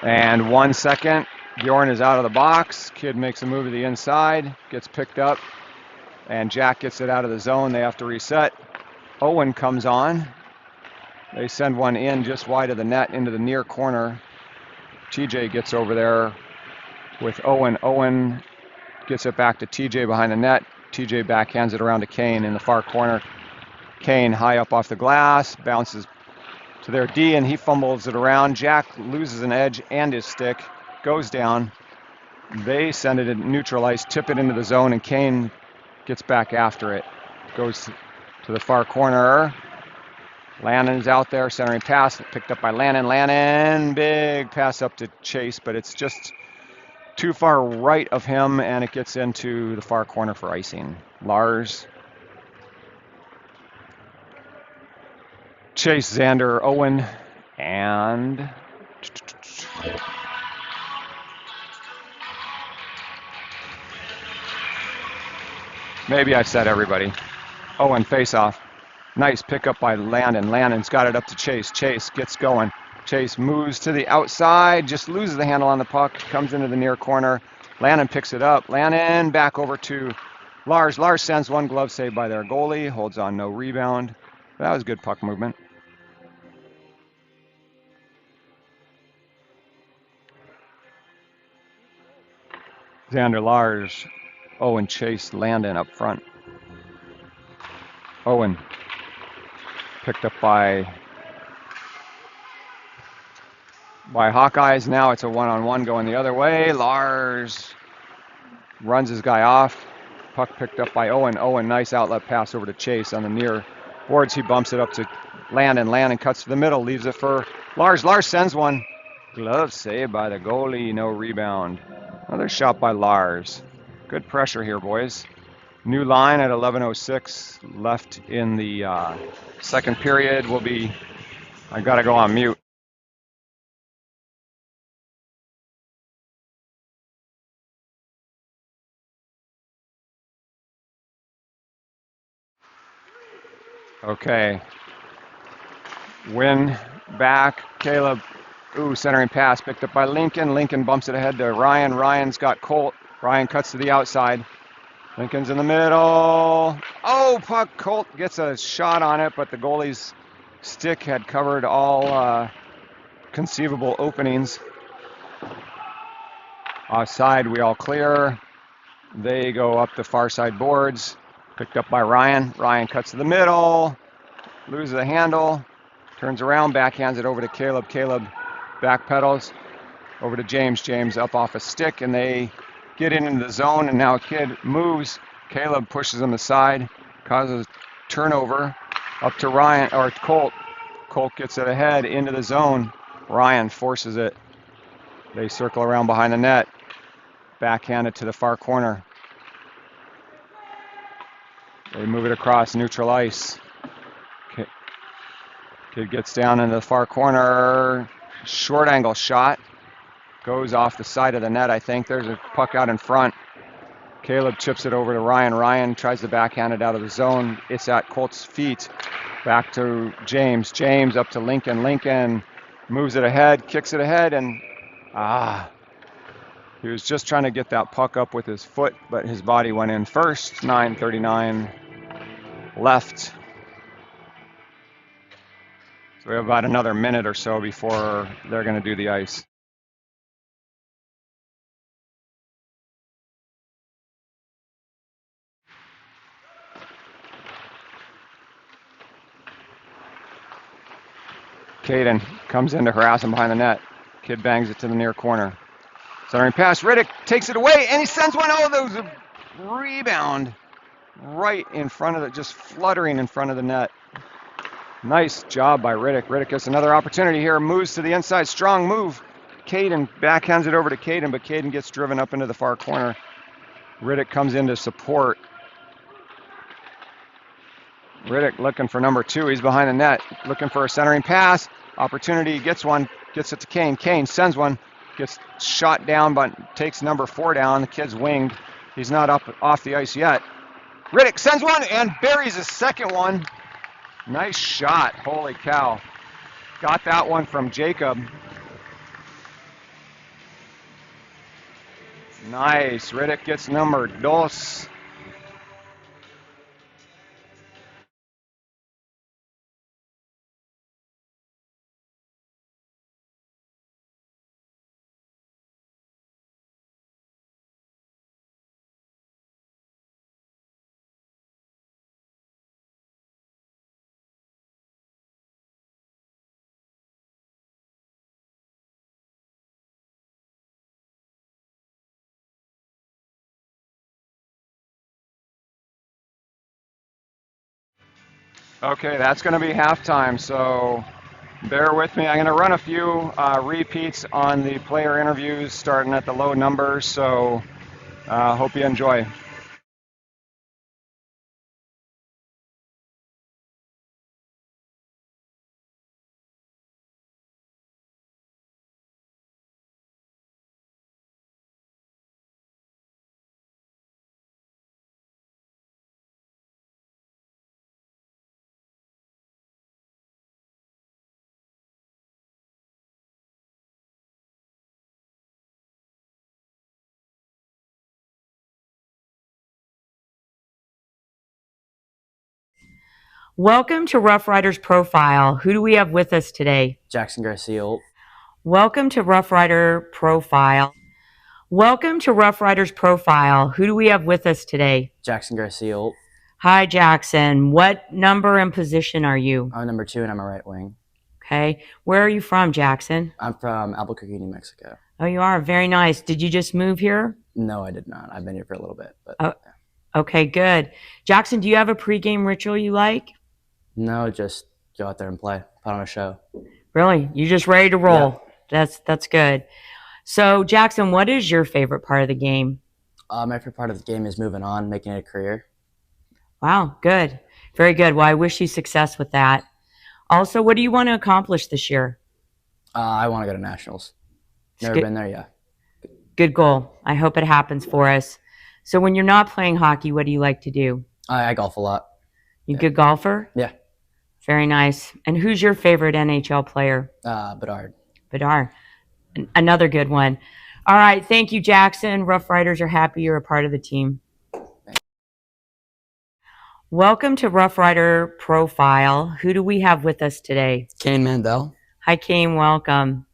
B: And 1 second, Bjorn is out of the box. Kid makes a move to the inside, gets picked up, and Jack gets it out of the zone. They have to reset. Owen comes on. They send one in just wide of the net into the near corner. TJ gets over there with Owen. Owen gets it back to TJ behind the net. TJ backhands it around to Kane in the far corner. Kane high up off the glass, bounces to their D, and he fumbles it around. Jack loses an edge and his stick, goes down. They send it in neutral ice, tip it into the zone, and Kane gets back after it. Goes to the far corner. Lannon's out there, centering pass, picked up by Lannon. Lannon, big pass up to Chase, but it's just too far right of him, and it gets into the far corner for icing. Lars, Chase, Xander, Owen, and maybe I said everybody. Owen face-off. Nice pickup by Landon. Landon's got it up to Chase. Chase gets going. Chase moves to the outside, just loses the handle on the puck, comes into the near corner. Landon picks it up. Landon back over to Lars. Lars sends one glove save by their goalie, holds on, no rebound. That was good puck movement. Xander, Lars, Owen, Chase, Landon up front. Owen picked up by Hawkeyes. Now it's a one-on-one going the other way. Lars runs his guy off. Puck picked up by Owen. Owen, nice outlet pass over to Chase on the near boards. He bumps it up to Landon. Landon cuts to the middle, leaves it for Lars. Lars sends one. Glove save by the goalie, no rebound. Another shot by Lars. Good pressure here, boys. New line at 11:06 left in the second period. I gotta go on mute. Okay. Win back. Caleb. Ooh, centering pass picked up by Lincoln. Lincoln bumps it ahead to Ryan. Ryan's got Colt. Ryan cuts to the outside. Lincoln's in the middle. Oh, puck. Colt gets a shot on it, but the goalie's stick had covered all conceivable openings. Offside, we all clear. They go up the far side boards. Picked up by Ryan. Ryan cuts to the middle. Loses the handle. Turns around, backhands it over to Caleb. Caleb backpedals over to James. James up off a stick, and they get into the zone, and now a kid moves. Caleb pushes him aside, causes turnover up to Ryan, or Colt. Colt gets it ahead into the zone. Ryan forces it. They circle around behind the net. Backhand it to the far corner. They move it across neutral ice. Kid gets down into the far corner. Short angle shot. Goes off the side of the net, I think. There's a puck out in front. Caleb chips it over to Ryan. Ryan tries to backhand it out of the zone. It's at Colt's feet. Back to James. James up to Lincoln. Lincoln moves it ahead, kicks it ahead, and he was just trying to get that puck up with his foot, but his body went in first. 9:39 left. So we have about another minute or so before they're going to do the ice. Caden comes in to harass him behind the net. Kid bangs it to the near corner. Centering pass, Riddick takes it away, and he sends one. Oh, there was a rebound right in front of it, just fluttering in front of the net. Nice job by Riddick. Riddick gets another opportunity here, moves to the inside, strong move. Caden backhands it over to Caden, but Caden gets driven up into the far corner. Riddick comes in to support. Riddick looking for number 2. He's behind the net, looking for a centering pass. Opportunity, gets one, gets it to Kane. Kane sends one, gets shot down, but takes number 4 down. The kid's winged. He's not up off the ice yet. Riddick sends one and buries his second one. Nice shot. Holy cow. Got that one from Jacob. Nice. Riddick gets number 2. Okay, that's going to be halftime, so bear with me. I'm going to run a few repeats on the player interviews starting at the low numbers, so hope you enjoy.
C: Welcome to Rough Riders Profile. Who do we have with us today?
D: Jackson Garcia.
C: Welcome to Rough Rider Profile. Welcome to Rough Riders Profile. Who do we have with us today?
D: Jackson Garcia.
C: Hi, Jackson. What number and position are you?
D: I'm number 2 and I'm a right wing.
C: Okay. Where are you from, Jackson?
D: I'm from Albuquerque, New Mexico.
C: Oh, you are? Very nice. Did you just move here?
D: No, I did not. I've been here for a little bit. But
C: Oh, okay, good. Jackson, do you have a pregame ritual you like?
D: No, just go out there and play. Put on a show.
C: Really? You just ready to roll? Yeah. That's good. So, Jackson, what is your favorite part of the game?
D: My favorite part of the game is moving on, making it a career.
C: Wow, good. Very good. Well, I wish you success with that. Also, what do you want to accomplish this year?
D: I want to go to Nationals. Never been there yet.
C: Good goal. I hope it happens for us. So when you're not playing hockey, what do you like to do?
D: I golf a lot.
C: You a good golfer?
D: Yeah.
C: Very nice. And who's your favorite NHL player?
D: Bedard.
C: Bedard. Another good one. All right. Thank you, Jackson. Rough Riders are happy you're a part of the team. Welcome to Rough Rider Profile. Who do we have with us today?
E: Kane Mandel.
C: Hi, Kane. Welcome.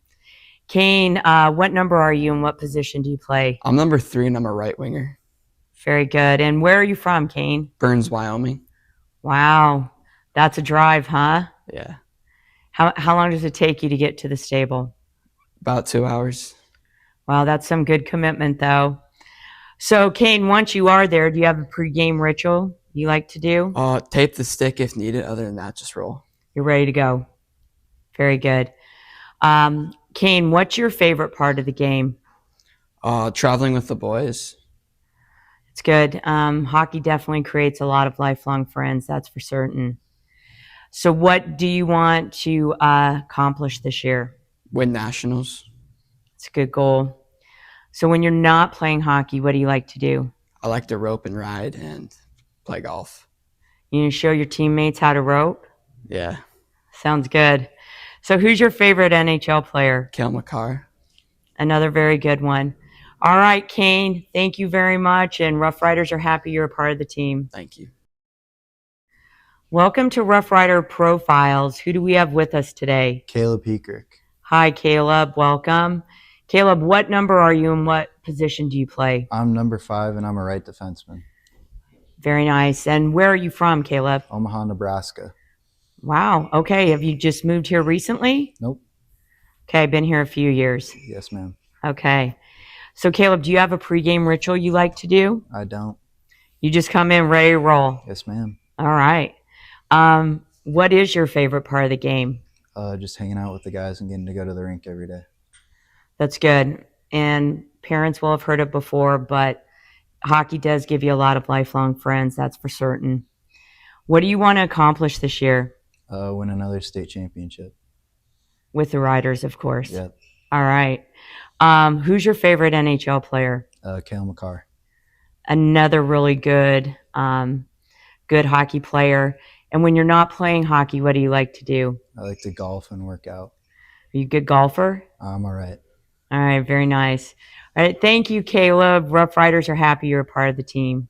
C: Kane, what number are you and what position do you play?
E: I'm number 3 and I'm a right winger.
C: Very good. And where are you from, Kane?
E: Burns, Wyoming.
C: Wow. That's a drive, huh?
E: Yeah.
C: How long does it take you to get to the stable?
E: About 2 hours.
C: Wow, that's some good commitment, though. So, Kane, once you are there, do you have a pregame ritual you like to do?
E: Tape the stick if needed. Other than that, just roll.
C: You're ready to go. Very good. Kane, what's your favorite part of the game?
E: Traveling with the boys.
C: It's good. Hockey definitely creates a lot of lifelong friends, that's for certain. So, what do you want to accomplish this year?
E: Win nationals.
C: It's a good goal. So, when you're not playing hockey, what do you like to do?
E: I like to rope and ride and play golf.
C: You show your teammates how to rope?
E: Yeah.
C: Sounds good. So, who's your favorite NHL player?
E: Kale McCarr.
C: Another very good one. All right, Kane, thank you very much. And Rough Riders are happy you're a part of the team.
E: Thank you.
C: Welcome to Rough Rider Profiles. Who do we have with us today?
F: Caleb Heekirk.
C: Hi, Caleb. Welcome. Caleb, what number are you and what position do you play?
F: I'm number 5, and I'm a right defenseman.
C: Very nice. And where are you from, Caleb?
F: Omaha, Nebraska.
C: Wow. Okay. Have you just moved here recently?
F: Nope.
C: Okay. Been here a few years.
F: Yes, ma'am.
C: Okay. So, Caleb, do you have a pregame ritual you like to do?
F: I don't.
C: You just come in ready to roll.
F: Yes, ma'am.
C: All right. What is your favorite part of the game?
F: Just hanging out with the guys and getting to go to the rink every day.
C: That's good. And parents will have heard it before, but hockey does give you a lot of lifelong friends, that's for certain. What do you want to accomplish this year?
F: Win another state championship.
C: With the Riders, of course.
F: Yep.
C: All right. Who's your favorite NHL player?
F: Cale McCarr.
C: Another really good hockey player. And when you're not playing hockey, what do you like to do?
F: I like to golf and work out.
C: Are you a good golfer?
F: I'm all right.
C: All right, very nice. All right, thank you, Caleb. Rough Riders are happy you're a part of the team.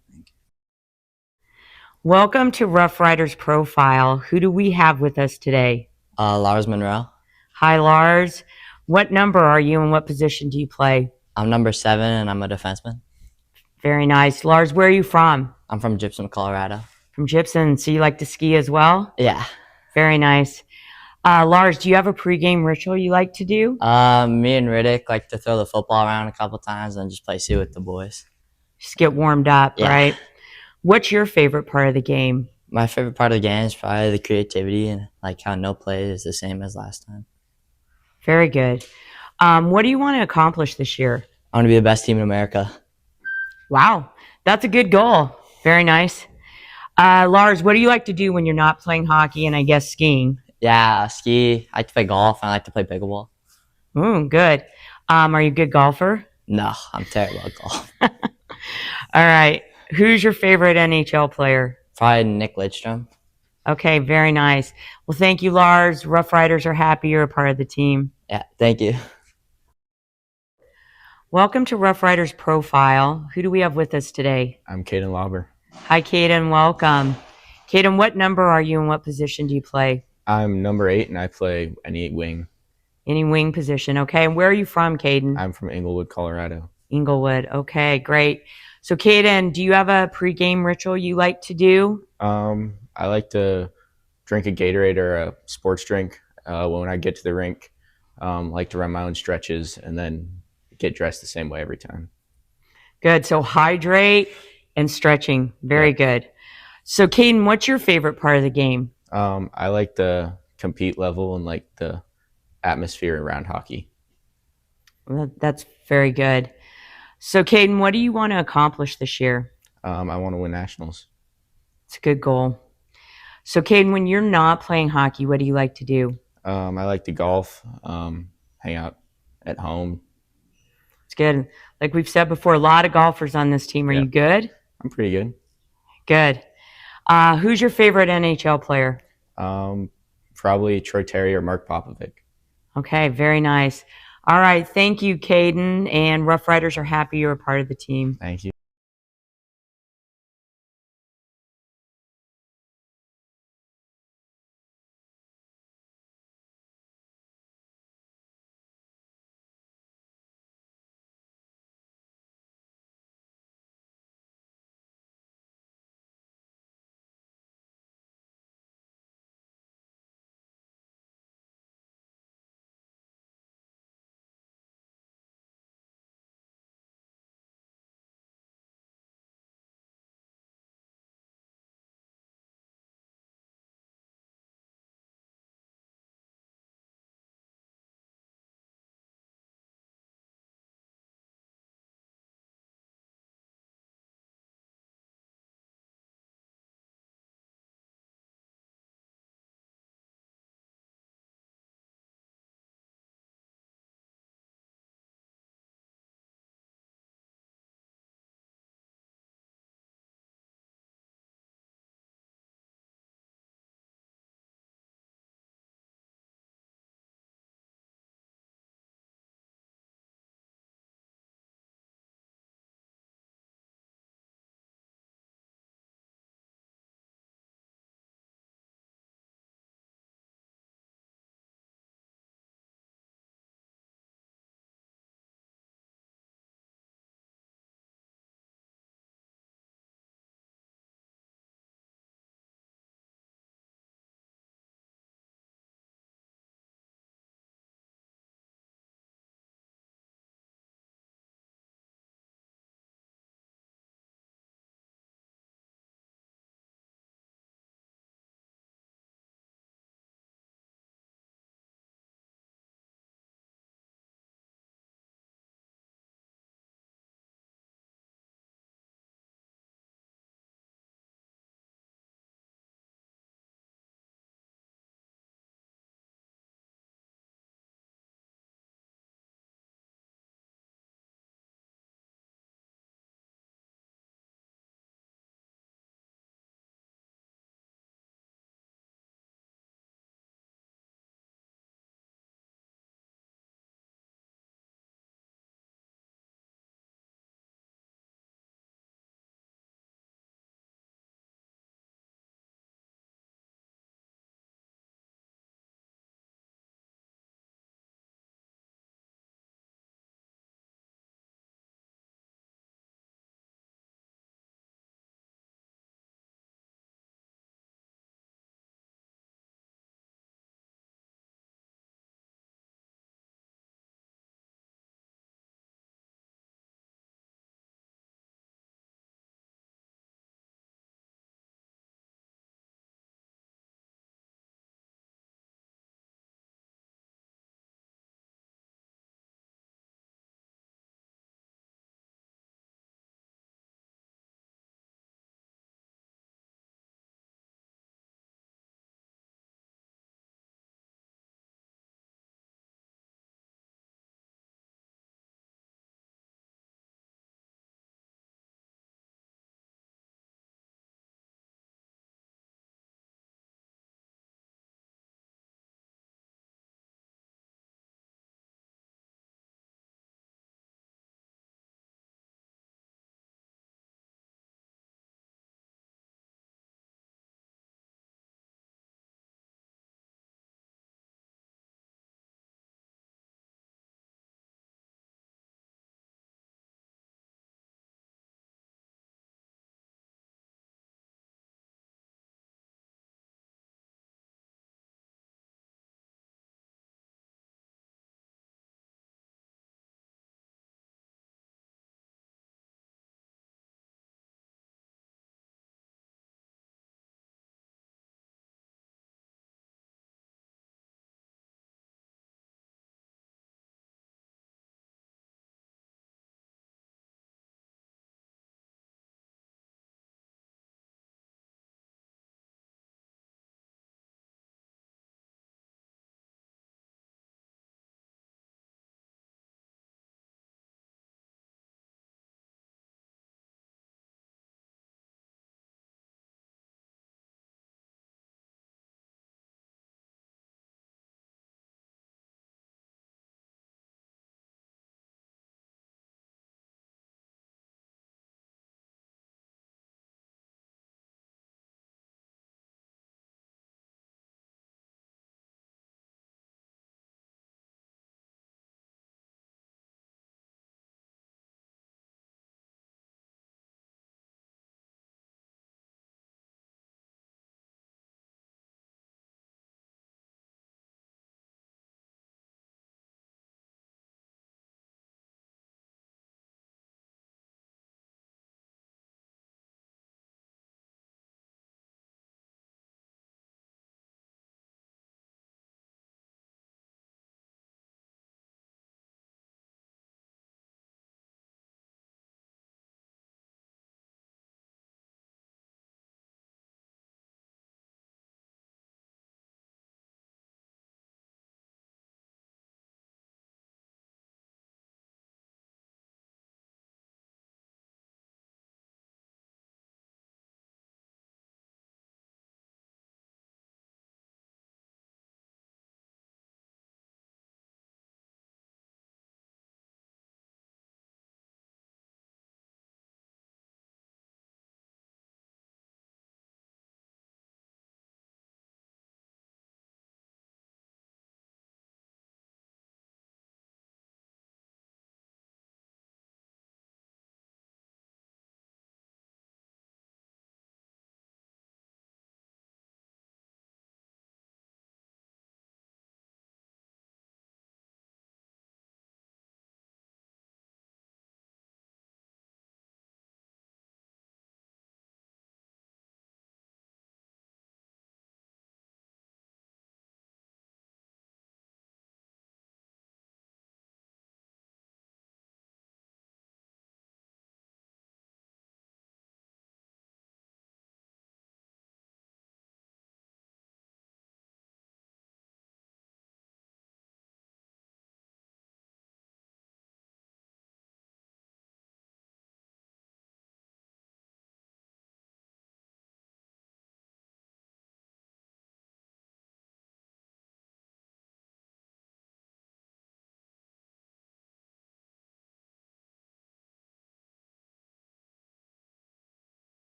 C: Welcome to Rough Riders Profile. Who do we have with us today?
G: Lars Monroe.
C: Hi, Lars. What number are you and what position do you play?
G: I'm number 7 and I'm a defenseman.
C: Very nice. Lars, where are you from?
G: I'm from Gypsum, Colorado.
C: From Gypsum. So you like to ski as well?
G: Yeah.
C: Very nice. Lars, do you have a pregame ritual you like to do?
G: Me and Riddick like to throw the football around a couple times and just play Sue with the boys.
C: Just get warmed up,
G: Yeah.
C: right? What's your favorite part of the game?
G: My favorite part of the game is probably the creativity and like how no play is the same as last time.
C: Very good. What do you want to accomplish this year?
G: I want to be the best team in America.
C: Wow, that's a good goal. Very nice. Lars, what do you like to do when you're not playing hockey and I guess skiing?
G: Yeah, ski. I like to play golf and I like to play pickleball.
C: Ooh, good. Are you a good golfer?
G: No, I'm terrible at golf.
C: All right. Who's your favorite NHL player?
G: Probably Nick Lidstrom.
C: Okay, very nice. Well, thank you, Lars. Rough Riders are happy you're a part of the team.
G: Yeah, thank you.
C: Welcome to Rough Riders Profile. Who do we have with us today?
H: I'm Caden Lauber.
C: Hi, Caden. Welcome. Caden, what number are you and what position do you play?
H: I'm number 8 and I play any wing.
C: Any wing position. Okay, and where are you from, Caden?
H: I'm from Englewood, Colorado.
C: Inglewood. Okay, great. So, Caden, do you have a pregame ritual you like to do?
H: I like to drink a Gatorade or a sports drink when I get to the rink. Like to run my own stretches and then get dressed the same way every time.
C: Good. So, hydrate and stretching. Very good. So, Caden, what's your favorite part of the game?
H: I like the compete level and like the atmosphere around hockey.
C: Well, that's very good. So, Caden, what do you want to accomplish this year?
H: I want to win nationals.
C: It's a good goal. So, Caden, when you're not playing hockey, what do you like to do?
H: I like to golf, hang out at home.
C: It's good. Like we've said before, a lot of golfers on this team. Are you good?
H: I'm pretty good.
C: Good. Who's your favorite NHL player?
H: Probably Troy Terry or Mark Popovic.
C: Okay, very nice. All right, thank you, Caden. And Rough Riders are happy you're a part of the team.
H: Thank you.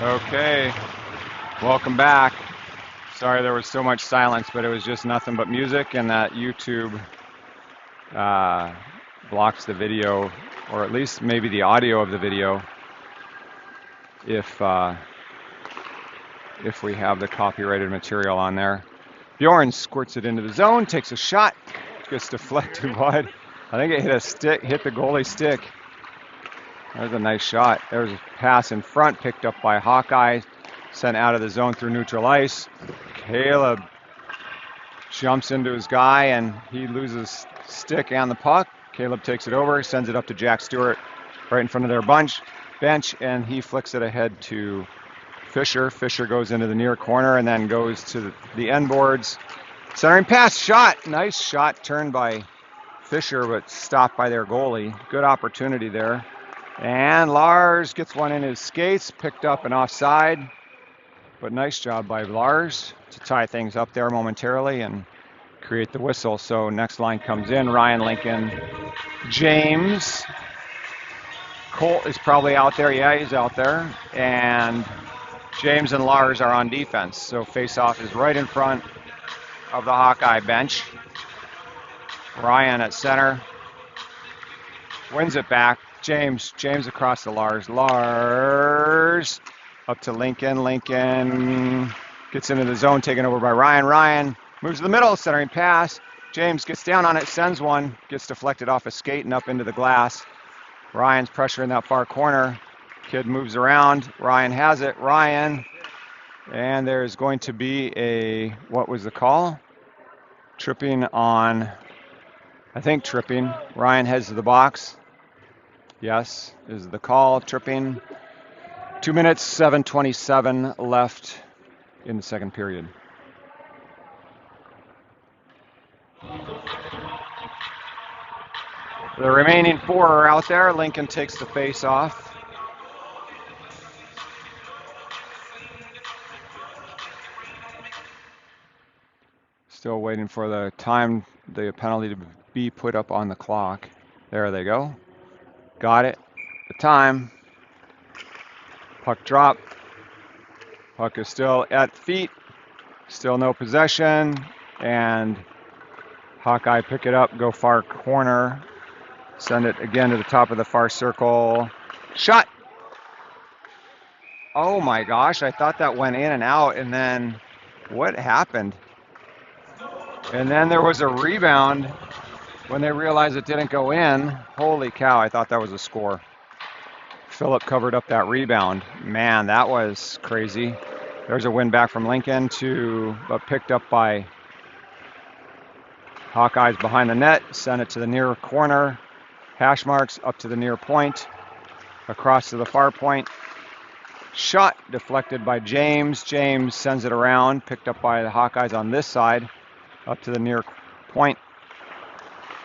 B: Okay, welcome back. Sorry there was so much silence, but it was just nothing but music, and that YouTube blocks the video, or at least maybe the audio of the video, if we have the copyrighted material on there. Bjorn squirts it into the zone, takes a shot, gets deflected wide. I think it hit the goalie stick. That was a nice shot. There was a pass in front, picked up by Hawkeye, sent out of the zone through neutral ice. Caleb jumps into his guy, and he loses stick and the puck. Caleb takes it over, sends it up to Jack Stewart right in front of their bench, and he flicks it ahead to Fisher. Fisher goes into the near corner and then goes to the end boards. Centering pass, shot. Nice shot turned by Fisher, but stopped by their goalie. Good opportunity there. And Lars gets one in his skates, picked up and offside. But nice job by Lars to tie things up there momentarily and create the whistle. So next line comes in, Ryan, Lincoln, James. Colt is probably out there. Yeah, he's out there. And James and Lars are on defense. So face-off is right in front of the Hawkeye bench. Ryan at center. Wins it back. James across to Lars. Lars up to Lincoln. Lincoln gets into the zone, taken over by Ryan. Ryan moves to the middle, centering pass. James gets down on it, sends one, gets deflected off a skate and up into the glass. Ryan's pressure in that far corner. Kid moves around. Ryan has it. Ryan. And there's going to be what was the call? Tripping on, I think tripping. Ryan heads to the box. Yes, is the call, tripping. 2 minutes, 7:27 left in the second period. The remaining 4 are out there. Lincoln takes the face off. Still waiting for the penalty to be put up on the clock. There they go. Got it. The time. Puck drop. Puck is still at feet. Still no possession. And Hawkeye pick it up, go far corner. Send it again to the top of the far circle. Shot. Oh my gosh, I thought that went in and out, and then what happened? And then there was a rebound when they realized it didn't go in. Holy cow, I thought that was a score. Phillip covered up that rebound. Man, that was crazy. There's a win back from Lincoln but picked up by Hawkeyes behind the net. Sent it to the near corner. Hash marks up to the near point. Across to the far point. Shot deflected by James. James sends it around. Picked up by the Hawkeyes on this side. Up to the near point.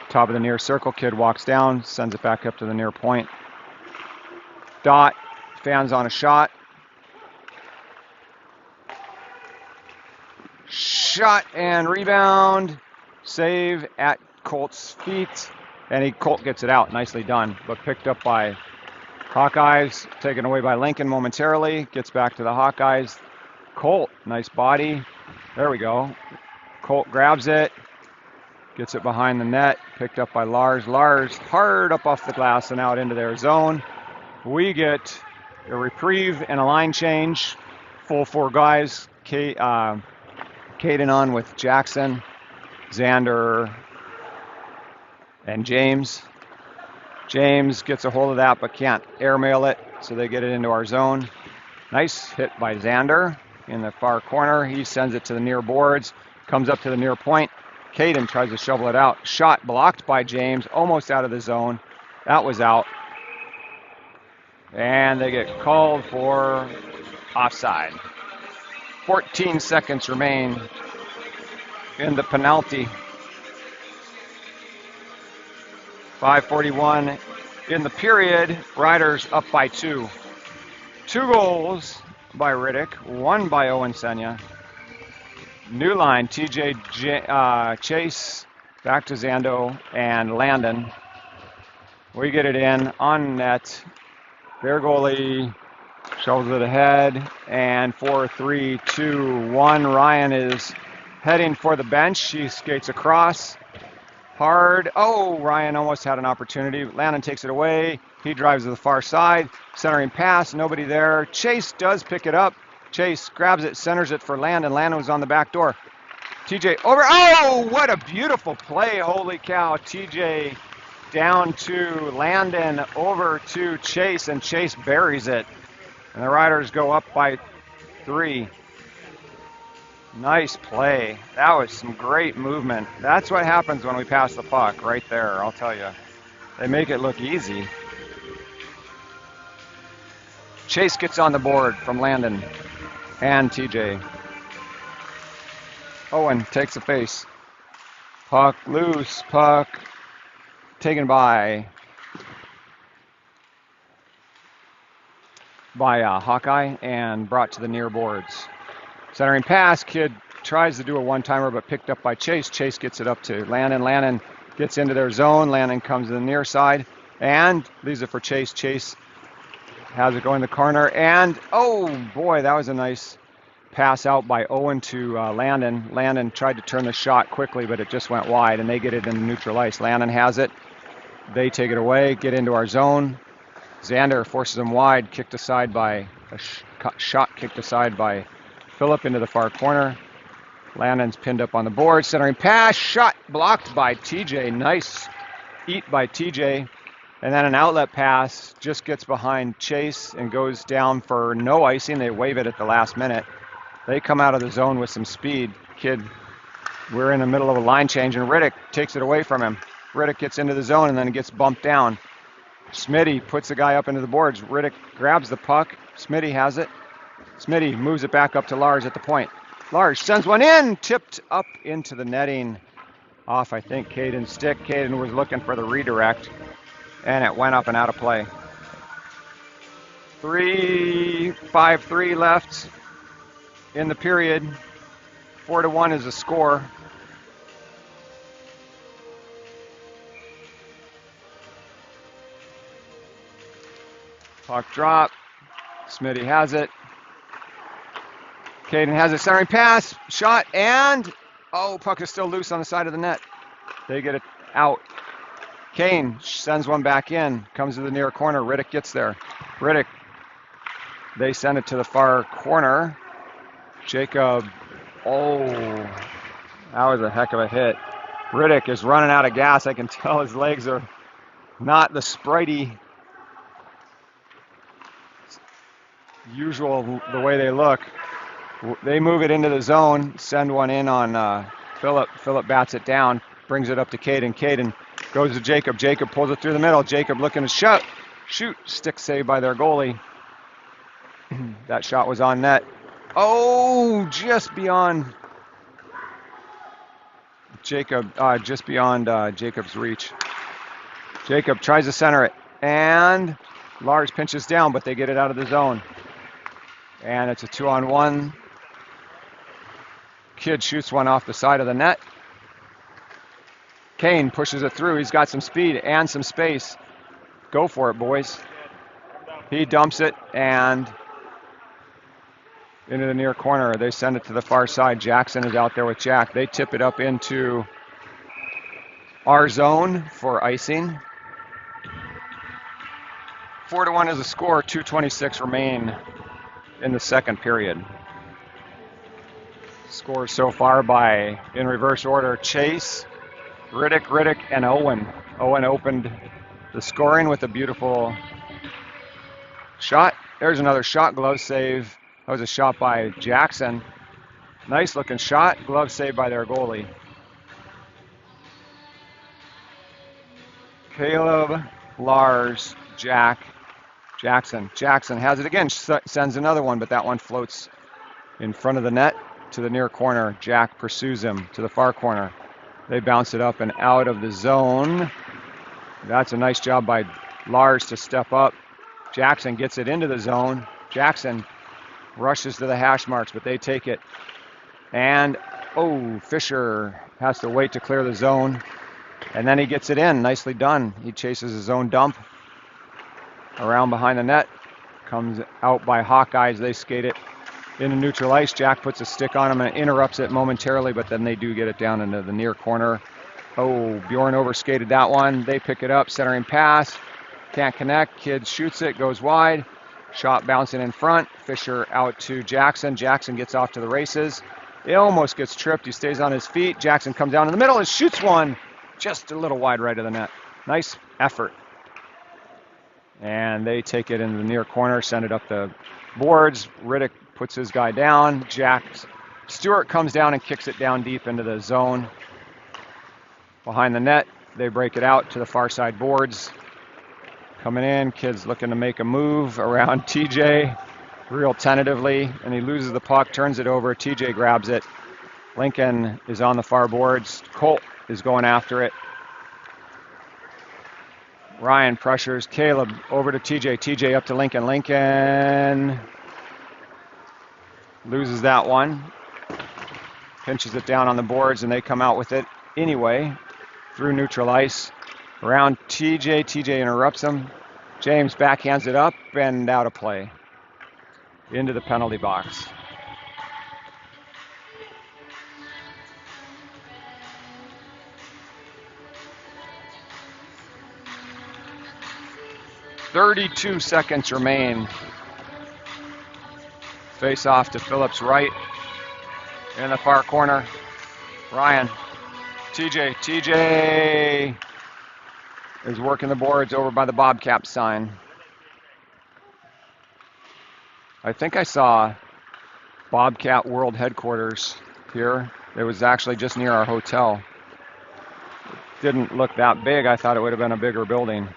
B: Top of the near circle. Kid walks down. Sends it back up to the near point. Dot. Fans on a shot. Shot and rebound. Save at Colt's feet. And Colt gets it out. Nicely done. But picked up by Hawkeyes. Taken away by Lincoln momentarily. Gets back to the Hawkeyes. Colt. Nice body. There we go. Colt grabs it. Gets it behind the net. Picked up by Lars. Lars hard up off the glass and out into their zone. We get a reprieve and a line change. Full 4 guys. Caden on with Jackson, Xander, and James. James gets a hold of that but can't airmail it, so they get it into our zone. Nice hit by Xander in the far corner. He sends it to the near boards. Comes up to the near point. Caden tries to shovel it out. Shot blocked by James, almost out of the zone. That was out. And they get called for offside. 14 seconds remain in the penalty. 5:41 in the period. Riders up by 2. 2 goals by Riddick, 1 by Owen Senya. New line, TJ Chase, back to Zando and Landon. We get it in on net. Their goalie Shovels it ahead, and 4, 3, 2, 1. Ryan is heading for the bench. She skates across. Hard. Oh, Ryan almost had an opportunity. Landon takes it away. He drives to the far side. Centering pass. Nobody there. Chase does pick it up. Chase grabs it, centers it for Landon. Landon was on the back door. TJ over. Oh, what a beautiful play. Holy cow. TJ down to Landon, over to Chase, and Chase buries it. And the Riders go up by 3. Nice play. That was some great movement. That's what happens when we pass the puck right there, I'll tell you. They make it look easy. Chase gets on the board from Landon and TJ. Owen takes a face. Puck loose, puck taken by Hawkeye and brought to the near boards. Centering pass, kid tries to do a one-timer but picked up by Chase. Chase gets it up to Landon. Landon gets into their zone. Landon comes to the near side and leaves it for Chase. Chase has it go in the corner, and oh boy, that was a nice pass out by Owen to Landon. Landon tried to turn the shot quickly, but it just went wide, and they get it into neutral ice. Landon has it. They take it away, get into our zone. Xander forces them wide, kicked aside by shot kicked aside by Phillip into the far corner. Landon's pinned up on the board. Centering pass, shot blocked by TJ. Nice eat by TJ. And then an outlet pass just gets behind Chase and goes down for no icing. They wave it at the last minute. They come out of the zone with some speed. Kid, we're in the middle of a line change, and Riddick takes it away from him. Riddick gets into the zone and then gets bumped down. Smitty puts the guy up into the boards. Riddick grabs the puck. Smitty has it. Smitty moves it back up to Lars at the point. Lars sends one in, tipped up into the netting. Off, I think, Caden's stick. Caden was looking for the redirect, and it went up and out of play. 5-3 left in the period. 4-1 is the score. Puck drop. Smitty has it. Caden has it. Centering pass. Shot. And oh, puck is still loose on the side of the net. They get it out. Kane sends one back in. Comes to the near corner. Riddick gets there. Riddick. They send it to the far corner. Jacob. Oh, that was a heck of a hit. Riddick is running out of gas. I can tell his legs are not the spritey usual the way they look. They move it into the zone, send one in on Phillip. Phillip bats it down, brings it up to Caden. Caden goes to Jacob. Jacob pulls it through the middle. Jacob looking to shoot. Stick save by their goalie. That shot was on net. Oh, just beyond Jacob, just beyond Jacob's reach. Jacob tries to center it, and Lars pinches down, but they get it out of the zone. And it's a 2-on-1. Kid shoots one off the side of the net. Kane pushes it through. He's got some speed and some space. Go for it, boys. He dumps it and into the near corner. They send it to the far side. Jackson is out there with Jack. They tip it up into our zone for icing. 4-1 is the score. 2:26 remain in the second period. Scores so far by, in reverse order, Chase, Riddick, and Owen. Owen opened the scoring with a beautiful shot. There's another shot, glove save. That was a shot by Jackson. Nice looking shot, glove save by their goalie. Caleb, Lars, Jackson. Jackson has it again, sends another one, but that one floats in front of the net to the near corner. Jack pursues him to the far corner. They bounce it up and out of the zone. That's a nice job by Lars to step up. Jackson gets it into the zone. Jackson rushes to the hash marks, but they take it. And, oh, Fisher has to wait to clear the zone. And then he gets it in. Nicely done. He chases his own dump around behind the net. Comes out by Hawkeye as they skate it into neutral ice. Jack puts a stick on him and interrupts it momentarily, but then they do get it down into the near corner. Oh, Bjorn overskated that one. They pick it up, centering pass. Can't connect. Kid shoots it, goes wide. Shot bouncing in front. Fisher out to Jackson. Jackson gets off to the races. He almost gets tripped. He stays on his feet. Jackson comes down in the middle and shoots one just a little wide right of the net. Nice effort. And they take it into the near corner, send it up the boards. Riddick puts his guy down. Stewart comes down and kicks it down deep into the zone. Behind the net, they break it out to the far side boards. Coming in, kid's looking to make a move around TJ real tentatively, and he loses the puck, turns it over. TJ grabs it. Lincoln is on the far boards. Colt is going after it. Ryan pressures Caleb over to TJ. TJ up to Lincoln. Lincoln loses that one. Pinches it down on the boards, and they come out with it anyway through neutral ice. Around TJ. TJ interrupts him. James backhands it up and out of play. Into the penalty box. .32 seconds remain. Face off to Phillips right in the far corner. Ryan, TJ is working the boards over by the Bobcat sign. I think I saw Bobcat World Headquarters here. It was actually just near our hotel. It didn't look that big. I thought it would have been a bigger building.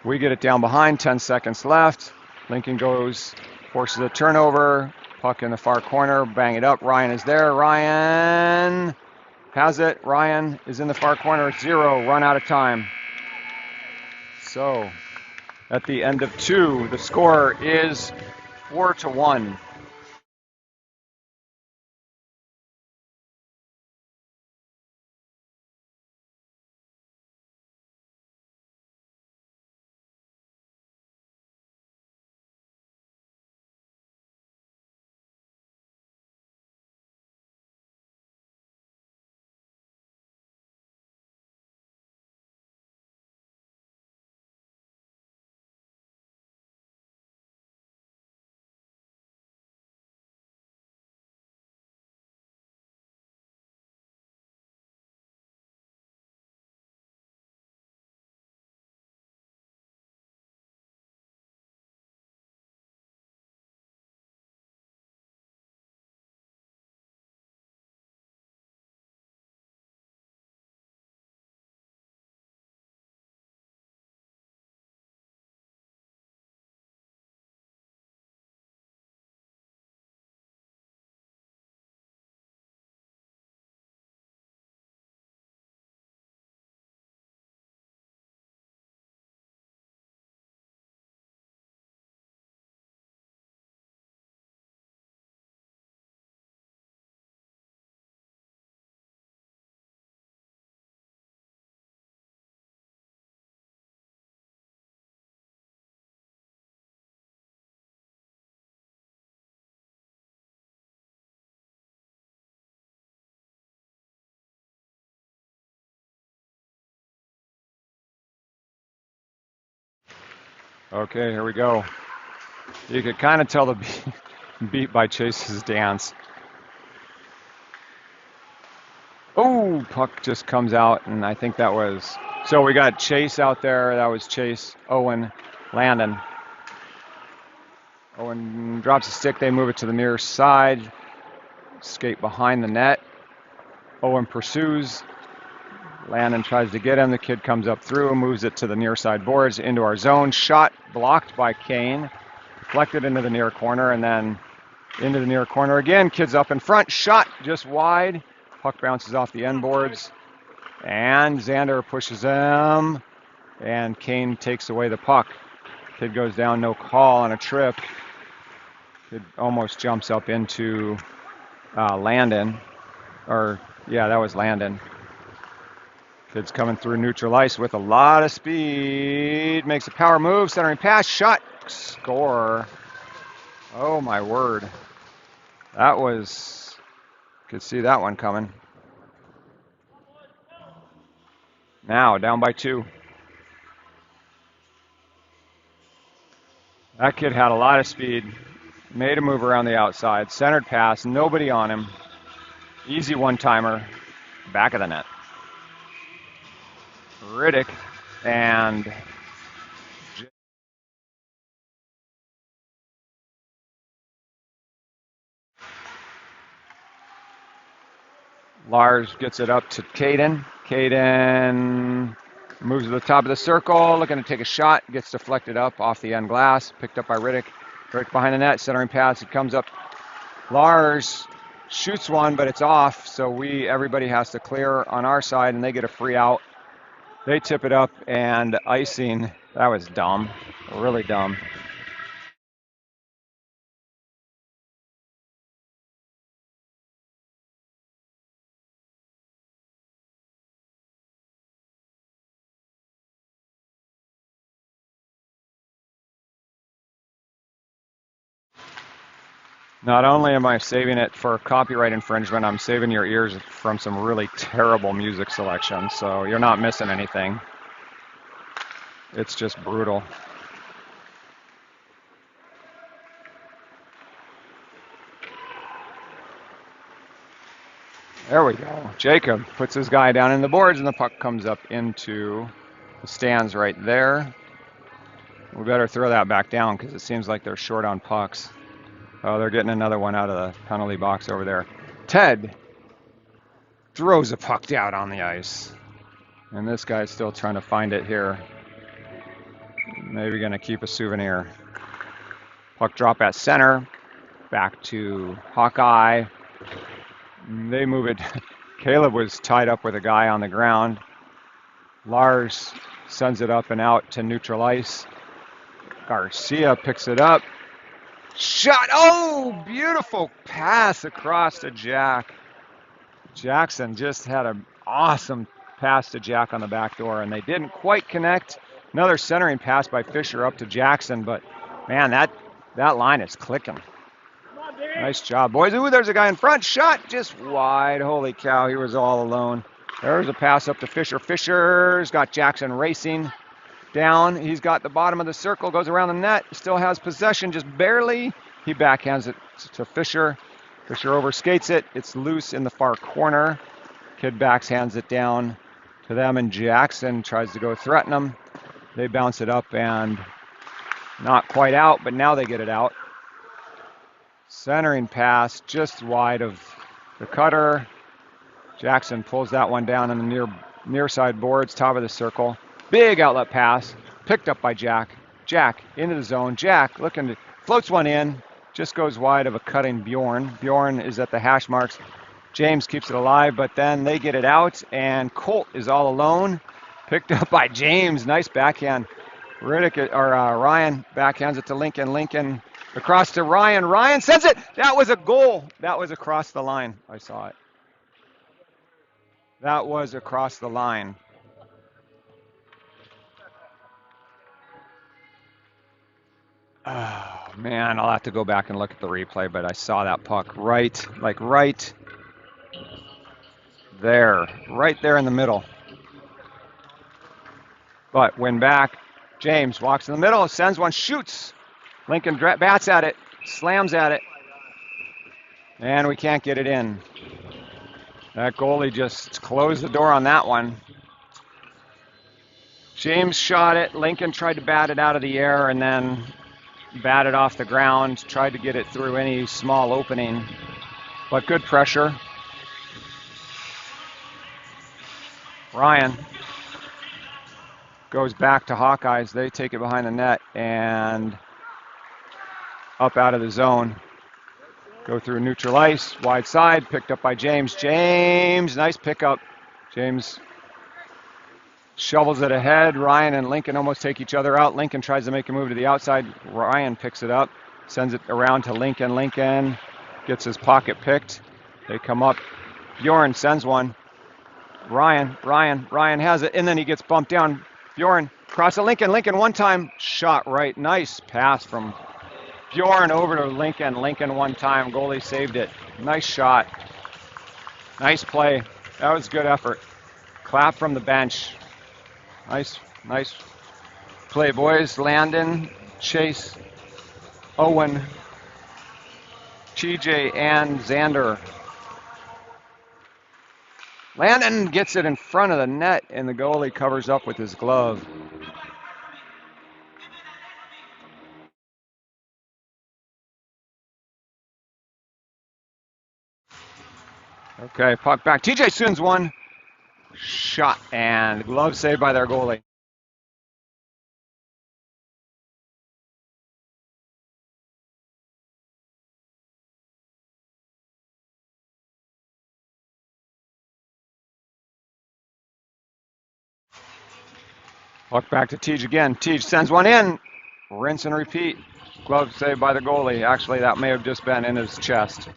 B: We get it down behind, 10 seconds left. Lincoln goes, forces a turnover. Puck in the far corner, bang it up. Ryan is there. Ryan has it. Ryan is in the far corner. 0, run out of time. So, at the end of 2, the score is 4-1. Okay, here we go. You could kind of tell the beat by Chase's dance. Oh, puck just comes out, and I think that was... So we got Chase out there. That was Chase, Owen, Landon. Owen drops a stick. They move it to the near side. Skate behind the net. Owen pursues. Landon tries to get him. The kid comes up through, moves it to the near side boards into our zone. Shot blocked by Kane. Deflected into the near corner, and then into the near corner again. Kid's up in front. Shot just wide. Puck bounces off the end boards. And Xander pushes him. And Kane takes away the puck. Kid goes down, no call on a trip. Kid almost jumps up into Landon. Or, yeah, that was Landon. Kid's coming through neutral ice with a lot of speed. Makes a power move, centering pass, shot, score. Oh my word. That was, could see that one coming. Now down by 2. That kid had a lot of speed. Made a move around the outside. Centered pass, nobody on him. Easy one-timer, back of the net. Riddick and Lars gets it up to Caden. Caden moves to the top of the circle, looking to take a shot, gets deflected up off the end glass, picked up by Riddick. Riddick behind the net, centering pass, it comes up. Lars shoots one, but it's off, so everybody has to clear on our side, and they get a free out. They tip it up, and icing. That was dumb, really dumb. Not only am I saving it for copyright infringement, I'm saving your ears from some really terrible music selection, so you're not missing anything. It's just brutal. There we go. Jacob puts his guy down in the boards, and the puck comes up into the stands right there. We better throw that back down because it seems like they're short on pucks. Oh, they're getting another one out of the penalty box over there. Ted throws a puck down on the ice. And this guy's still trying to find it here. Maybe going to keep a souvenir. Puck drop at center. Back to Hawkeye. They move it. Caleb was tied up with a guy on the ground. Lars sends it up and out to neutral ice. Garcia picks it up. Shot. Oh, beautiful pass across to Jack. Jackson just had an awesome pass to Jack on the back door, and they didn't quite connect. Another centering pass by Fisher up to Jackson, but man, that line is clicking. Nice job, boys. Ooh, there's a guy in front. Shot just wide. Holy cow, he was all alone. There's a pass up to Fisher. Fisher's got Jackson racing down. He's got the bottom of the circle, goes around the net, still has possession, just barely. He backhands it to Fisher. Fisher overskates it. It's loose in the far corner. Kid backhands it down to them, and Jackson tries to go threaten them. They bounce it up and not quite out, but now they get it out. Centering pass just wide of the cutter. Jackson pulls that one down on the near side boards, top of the circle. Big outlet pass, picked up by Jack. Jack into the zone. Jack looking to, floats one in, just goes wide of a cutting Bjorn. Bjorn is at the hash marks. James keeps it alive, but then they get it out, and Colt is all alone. Picked up by James. Nice backhand. Ryan backhands it to Lincoln. Lincoln across to Ryan. Ryan sends it. That was a goal. That was across the line. I saw it. That was across the line. Oh, man, I'll have to go back and look at the replay, but I saw that puck right there. Right there in the middle. But win back. James walks in the middle, sends one, shoots. Lincoln bats at it, slams at it. And we can't get it in. That goalie just closed the door on that one. James shot it. Lincoln tried to bat it out of the air and then batted off the ground, tried to get it through any small opening. But good pressure. Ryan goes back to Hawkeyes. They take it behind the net and up out of the zone. Go through neutral ice, wide side, picked up by James. James, nice pickup. James shovels it ahead. Ryan and Lincoln almost take each other out. Lincoln tries to make a move to the outside. Ryan picks it up, sends it around to Lincoln. Lincoln gets his pocket picked. They come up. Bjorn sends one. Ryan has it, and then he gets bumped down. Bjorn, cross to Lincoln. Lincoln one time, shot right. Nice pass from Bjorn over to Lincoln. Lincoln one time, goalie saved it. Nice shot. Nice play. That was good effort. Clap from the bench. Nice play, boys. Landon, Chase, Owen, TJ, and Xander. Landon gets it in front of the net, and the goalie covers up with his glove. Okay, puck back. TJ Soon's one shot, and glove saved by their goalie. Puck back to Tej again. Tej sends one in. Rinse and repeat. Glove saved by the goalie. Actually, that may have just been in his chest.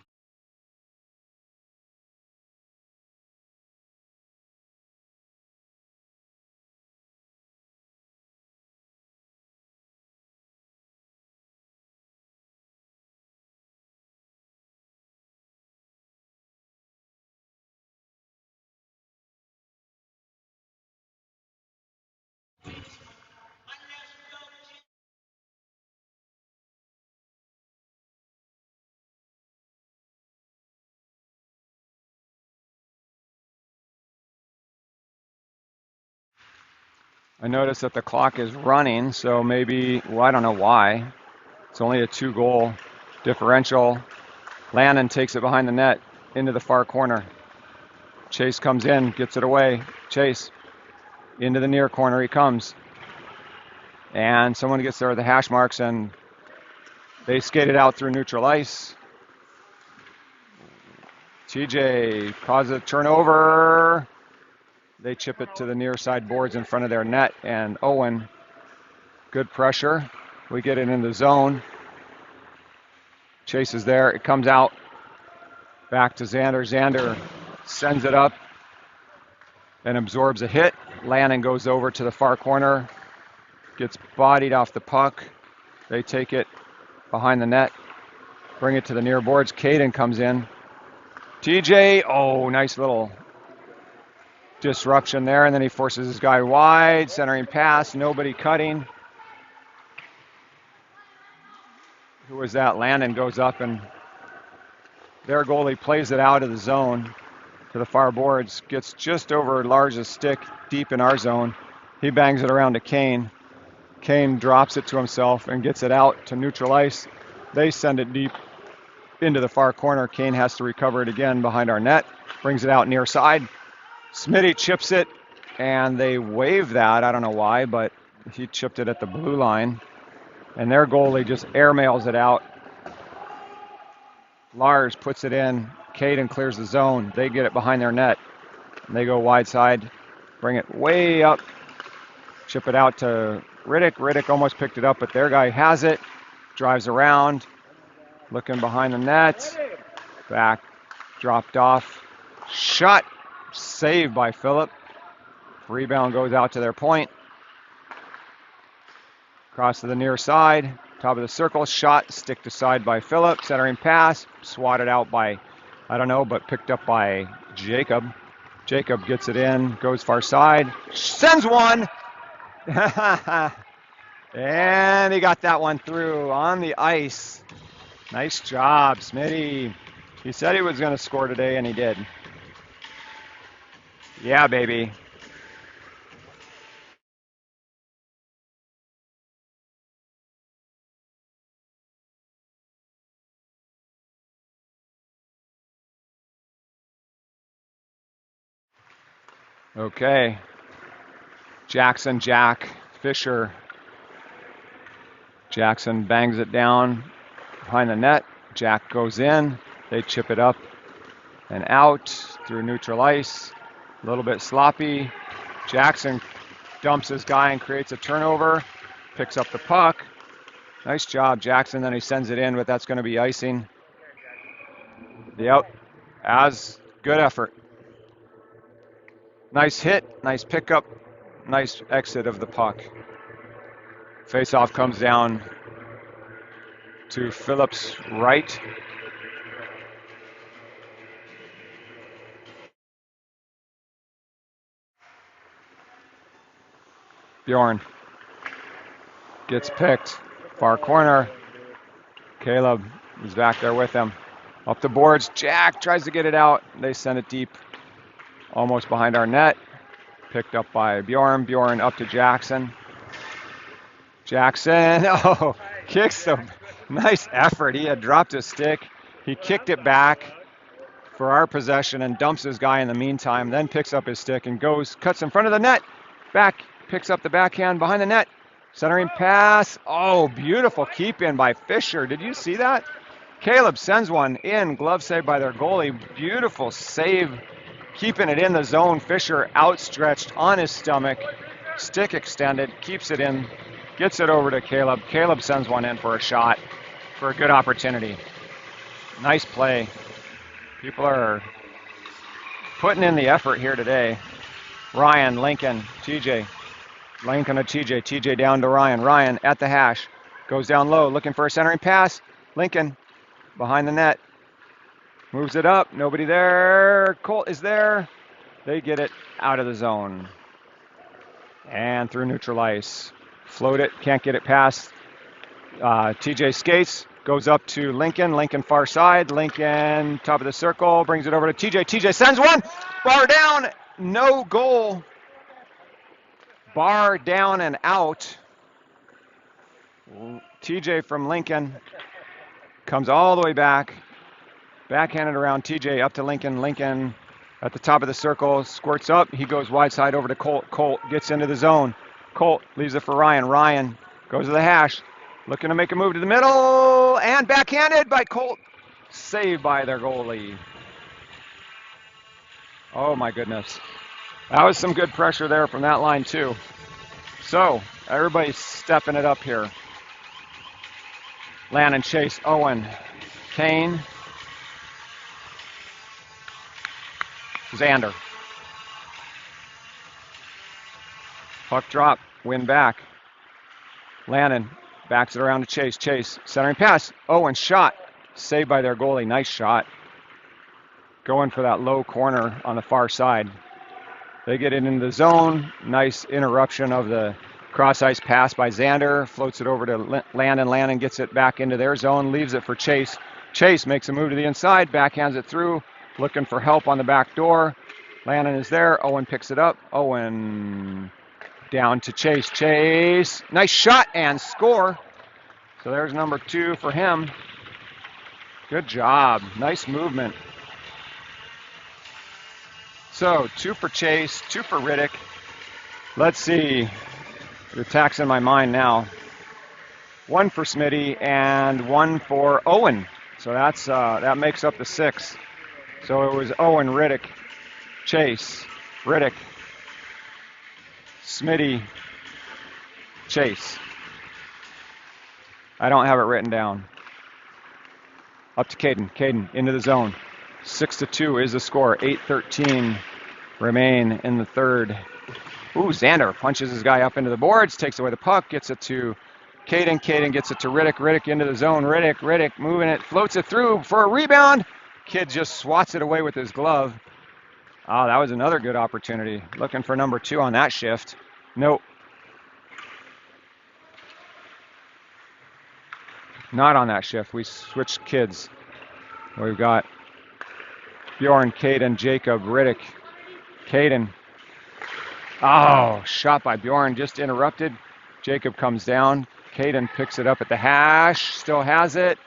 B: I notice that the clock is running, so maybe, well, I don't know why. It's only a 2-goal differential. Landon takes it behind the net into the far corner. Chase comes in, gets it away. Chase into the near corner he comes. And someone gets there with the hash marks, and they skate it out through neutral ice. TJ causes a turnover. They chip it to the near side boards in front of their net, and Owen, good pressure. We get it in the zone. Chase is there. It comes out back to Xander. Xander sends it up and absorbs a hit. Landon goes over to the far corner, gets bodied off the puck. They take it behind the net, bring it to the near boards. Caden comes in. TJ, oh, nice little disruption there, and then he forces his guy wide, centering pass, nobody cutting. Who was that? Landon goes up, and their goalie plays it out of the zone to the far boards, gets just over Lars' stick deep in our zone. He bangs it around to Kane. Kane drops it to himself and gets it out to neutral ice. They send it deep into the far corner. Kane has to recover it again behind our net, brings it out near side. Smitty chips it, and they wave that. I don't know why, but he chipped it at the blue line. And their goalie just airmails it out. Lars puts it in. Caden clears the zone. They get it behind their net. And they go wide side, bring it way up, chip it out to Riddick. Riddick almost picked it up, but their guy has it. Drives around, looking behind the net. Back, dropped off. Shot. Saved by Phillip. Rebound goes out to their point. Cross to the near side. Top of the circle. Shot. Stick to side by Phillip. Centering pass. Swatted out by, I don't know, but picked up by Jacob. Jacob gets it in. Goes far side. Sends one. And he got that one through on the ice. Nice job, Smitty. He said he was going to score today, and he did. Yeah, baby. Okay. Jackson, Jack, Fisher. Jackson bangs it down behind the net. Jack goes in. They chip it up and out through neutral ice. A little bit sloppy. Jackson dumps his guy and creates a turnover. Picks up the puck. Nice job, Jackson. Then he sends it in, but that's going to be icing. Yep. As good effort. Nice hit, nice pickup, nice exit of the puck. Face-off comes down to Phillips right. Bjorn gets picked. Far corner. Caleb is back there with him. Up the boards. Jack tries to get it out. They send it deep. Almost behind our net. Picked up by Bjorn. Bjorn up to Jackson. Jackson, oh, kicks him. Nice effort. He had dropped his stick. He kicked it back for our possession and dumps his guy in the meantime. Then picks up his stick and goes, cuts in front of the net. Back, picks up the backhand behind the net. Centering pass. Oh, beautiful keep in by Fisher. Did you see that? Caleb sends one in. Glove save by their goalie. Beautiful save. Keeping it in the zone. Fisher outstretched on his stomach. Stick extended. Keeps it in. Gets it over to Caleb. Caleb sends one in for a shot for a good opportunity. Nice play. People are putting in the effort here today. Ryan, Lincoln, TJ. Lincoln to TJ. TJ down to Ryan. Ryan at the hash. Goes down low, looking for a centering pass. Lincoln behind the net. Moves it up. Nobody there. Colt is there. They get it out of the zone. And through neutral ice. Float it. Can't get it past. TJ skates. Goes up to Lincoln. Lincoln far side. Lincoln top of the circle. Brings it over to TJ. TJ sends one. Bar down. No goal. Bar down and out. TJ from Lincoln comes all the way back. Backhanded around TJ up to Lincoln. Lincoln at the top of the circle. Squirts up. He goes wide side over to Colt. Colt gets into the zone. Colt leaves it for Ryan. Ryan goes to the hash. Looking to make a move to the middle. And backhanded by Colt. Saved by their goalie. Oh my goodness. That was some good pressure there from that line too. So, everybody's stepping it up here. Lannon, Chase, Owen, Kane, Xander. Puck drop, win back. Lannon backs it around to Chase. Chase, centering pass. Owen, shot. Saved by their goalie. Nice shot. Going for that low corner on the far side. They get it into the zone. Nice interruption of the cross-ice pass by Xander. Floats it over to Landon. Landon gets it back into their zone. Leaves it for Chase. Chase makes a move to the inside. Backhands it through. Looking for help on the back door. Landon is there. Owen picks it up. Owen down to Chase. Chase. Nice shot and score. So there's number 2 for him. Good job. Nice movement. So 2 for Chase, 2 for Riddick. Let's see. The attack's in my mind now. 1 for Smitty and 1 for Owen. So that's that makes up the 6. So it was Owen, Riddick, Chase, Riddick, Smitty, Chase. I don't have it written down. Up to Caden. Caden into the zone. 6-2 is the score. 8:13 remain in the third. Ooh, Xander punches his guy up into the boards, takes away the puck, gets it to Caden. Caden gets it to Riddick. Riddick into the zone. Riddick moving it, floats it through for a rebound. Kid just swats it away with his glove. Oh, that was another good opportunity. Looking for number 2 on that shift. Nope. Not on that shift. We switched kids. We've got Bjorn, Caden, Jacob, Riddick, Caden. Oh, shot by Bjorn, just interrupted. Jacob comes down. Caden picks it up at the hash, still has it.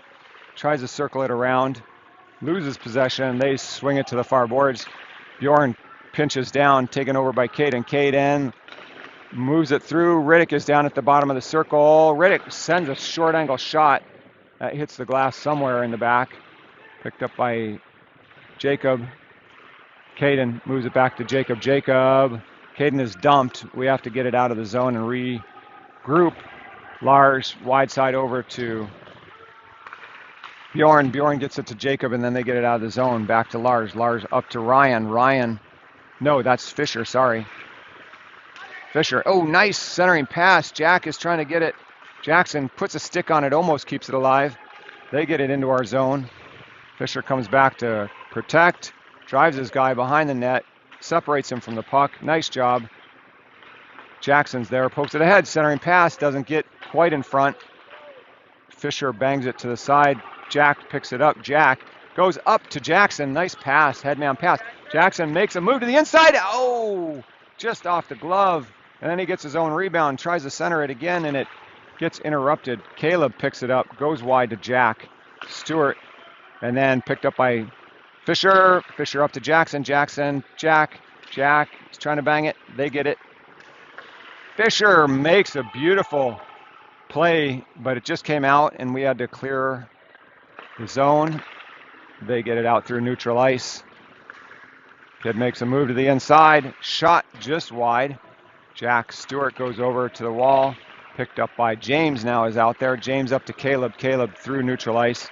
B: Tries to circle it around. Loses possession. They swing it to the far boards. Bjorn pinches down, taken over by Caden. Caden moves it through. Riddick is down at the bottom of the circle. Riddick sends a short angle shot. That hits the glass somewhere in the back. Picked up by Jacob. Caden moves it back to Jacob. Jacob. Caden is dumped. We have to get it out of the zone and regroup. Lars wide side over to Bjorn. Bjorn gets it to Jacob, and then they get it out of the zone. Back to Lars. Lars up to Ryan. Ryan No, that's Fisher, sorry. Fisher, oh, nice centering pass. Jack is trying to get it. Jackson puts a stick on it, almost keeps it alive. They get it into our zone. Fisher comes back to protect, drives his guy behind the net, separates him from the puck. Nice job. Jackson's there, pokes it ahead, centering pass, doesn't get quite in front. Fisher bangs it to the side. Jack picks it up. Jack goes up to Jackson. Nice pass, headman pass. Jackson makes a move to the inside. Oh, just off the glove. And then he gets his own rebound, tries to center it again, and it gets interrupted. Caleb picks it up, goes wide to Jack. Stewart, and then picked up by Fisher. Fisher up to Jackson. Jackson, Jack is trying to bang it. They get it. Fisher makes a beautiful play, but it just came out, and we had to clear the zone. They get it out through neutral ice. Kid makes a move to the inside. Shot just wide. Jack Stewart goes over to the wall. Picked up by James now is out there. James up to Caleb. Caleb through neutral ice.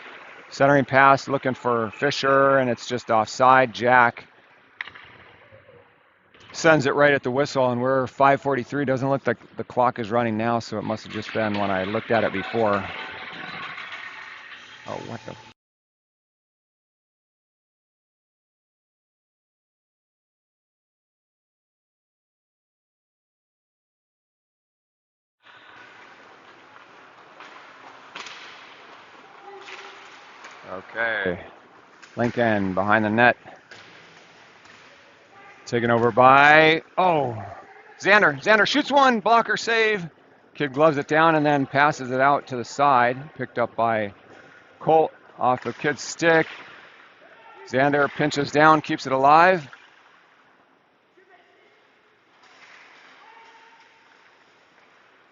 B: Centering pass looking for Fisher, and it's just offside. Jack sends it right at the whistle, and we're 5:43. Doesn't look like the clock is running now, so it must have just been when I looked at it before. Oh, what the... Okay. Lincoln behind the net. Taken over by, Xander. Xander shoots one, blocker save. Kid gloves it down and then passes it out to the side. Picked up by Colt off the kid's stick. Xander pinches down, keeps it alive.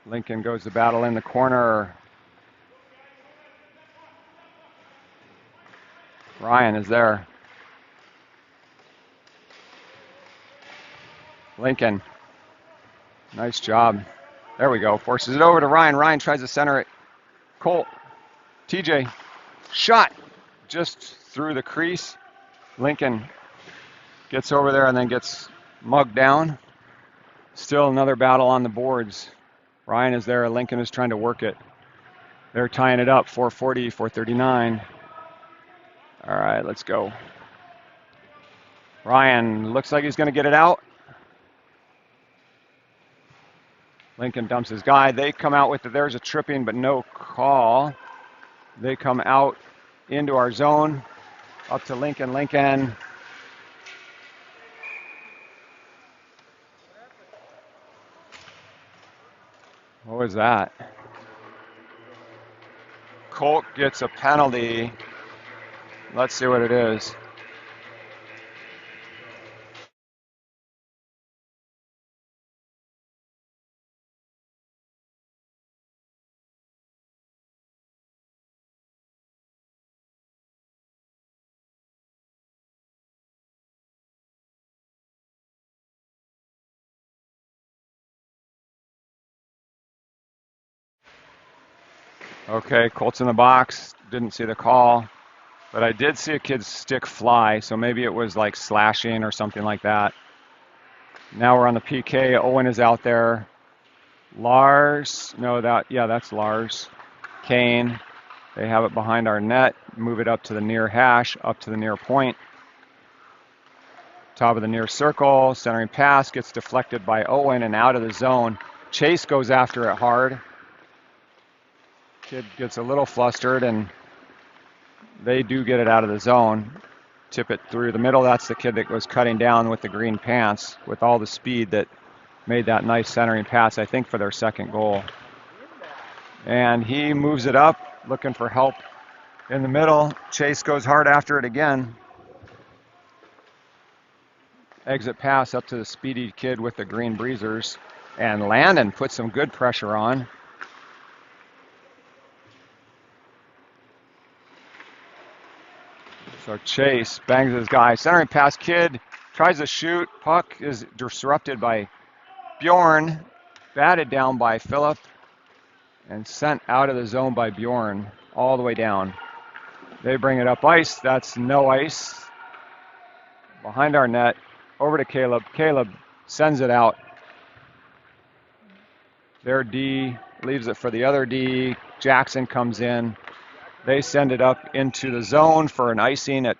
B: Lincoln goes to battle in the corner. Ryan is there. Lincoln, nice job. There we go, forces it over to Ryan. Ryan tries to center it. Colt, TJ, shot just through the crease. Lincoln gets over there and then gets mugged down. Still another battle on the boards. Ryan is there, Lincoln is trying to work it. They're tying it up, 440, 439. All right, let's go. Ryan looks like he's going to get it out. Lincoln dumps his guy. They come out with it. There's a tripping, but no call. They come out into our zone. Up to Lincoln. Lincoln. What was that? Colt gets a penalty. Let's see what it is. Okay, Colt's in the box. Didn't see the call. But I did see a kid's stick fly, so maybe it was like slashing or something like that. Now we're on the PK. Owen is out there. Lars, that's Lars. Kane, they have it behind our net. Move it up to the near hash, up to the near point. Top of the near circle, centering pass gets deflected by Owen and out of the zone. Chase goes after it hard. Kid gets a little flustered and they do get it out of the zone. Tip it through the middle. That's the kid that was cutting down with the green pants with all the speed that made that nice centering pass, I think, for their second goal. And he moves it up, looking for help in the middle. Chase goes hard after it again. Exit pass up to the speedy kid with the green breezers. And Landon puts some good pressure on. So Chase bangs his guy. Centering pass, kid tries to shoot. Puck is disrupted by Bjorn. Batted down by Phillip. And sent out of the zone by Bjorn. All the way down. They bring it up ice. That's no ice. Behind our net. over to Caleb. Caleb sends it out. Their D leaves it for the other D. Jackson comes in. They send it up into the zone for an icing at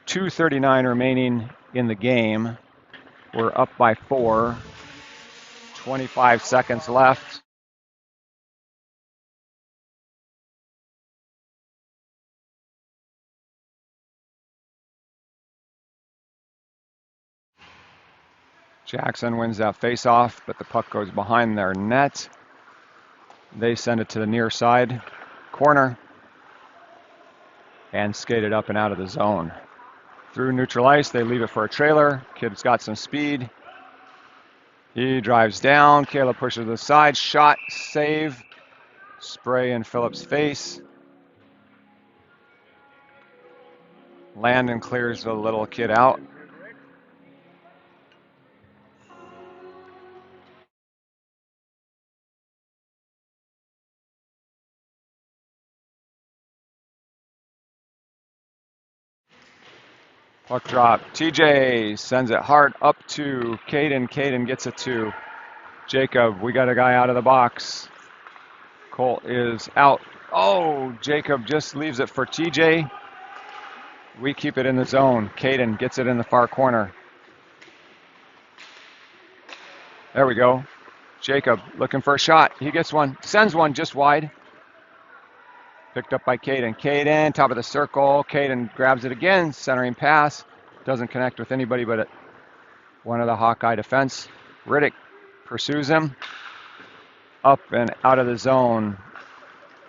B: 2:39 remaining in the game. We're up by 4. 25 seconds left. Jackson wins that face-off, but the puck goes behind their net. They send it to the near side corner and skate it up and out of the zone. Through neutral ice, they leave it for a trailer. Kid's got some speed. He drives down. Caleb pushes to the side. Shot, save. Spray in Phillips' face. Landon clears the little kid out. Puck drop. TJ sends it hard up to Caden. Caden gets it to Jacob. We got a guy out of the box. Colt is out. Oh, Jacob just leaves it for TJ. We keep it in the zone. Caden gets it in the far corner. There we go. Jacob looking for a shot. He gets one. Sends one just wide. Picked up by Caden. Caden, top of the circle. Caden grabs it again. Centering pass. Doesn't connect with anybody but one of the Hawkeye defense. Riddick pursues him. Up and out of the zone.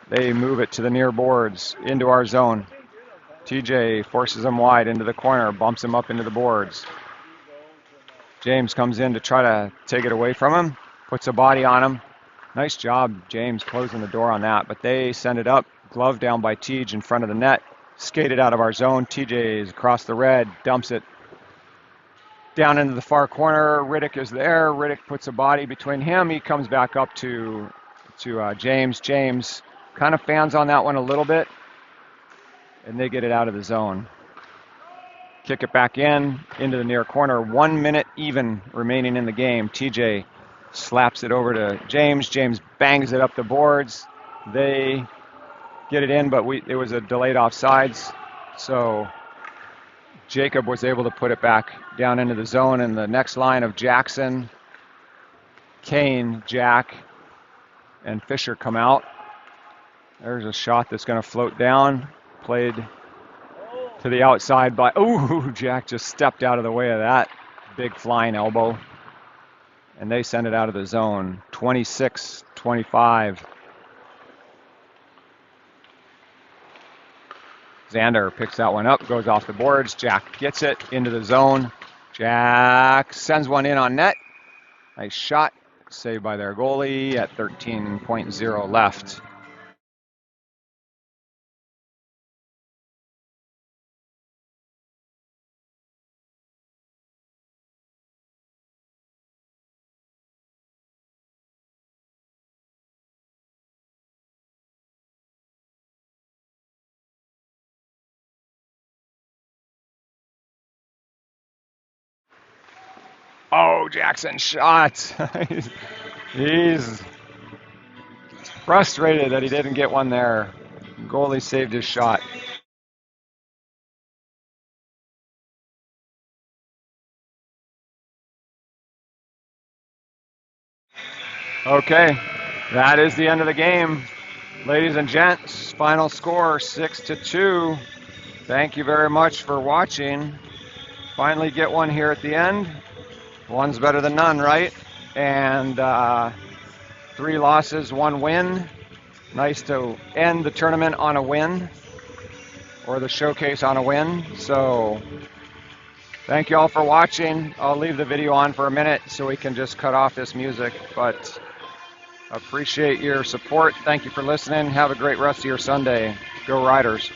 B: They move it to the near boards. Into our zone. TJ forces him wide into the corner. Bumps him up into the boards. James comes in to try to take it away from him. Puts a body on him. Nice job, James, closing the door on that. But they send it up. Glove down by Tej in front of the net. Skated out of our zone. TJ is across the red. Dumps it down into the far corner. Riddick is there. Riddick puts a body between him. He comes back up to James. James kind of fans on that one a little bit. And they get it out of the zone. Kick it back into the near corner. 1 minute even remaining in the game. TJ slaps it over to James. James bangs it up the boards. They get it in, but it was a delayed offsides. So Jacob was able to put it back down into the zone. And the next line of Jackson, Kane, Jack, and Fisher come out. There's a shot that's going to float down. Played to the outside by, ooh, Jack just stepped out of the way of that big flying elbow. And they send it out of the zone. 26-25. Xander picks that one up, goes off the boards. Jack gets it into the zone. Jack sends one in on net. Nice shot. Saved by their goalie at 13.0 left. Oh, Jackson shot. He's frustrated that he didn't get one there. Goalie saved his shot. Okay, that is the end of the game. Ladies and gents, final score 6-2. Thank you very much for watching. Finally get one here at the end. One's better than none, right? And 3 losses, 1 win. Nice to end the tournament on a win, or the showcase on a win. So thank you all for watching. I'll leave the video on for a minute so we can just cut off this music, but appreciate your support. Thank you for listening. Have a great rest of your Sunday. Go Riders.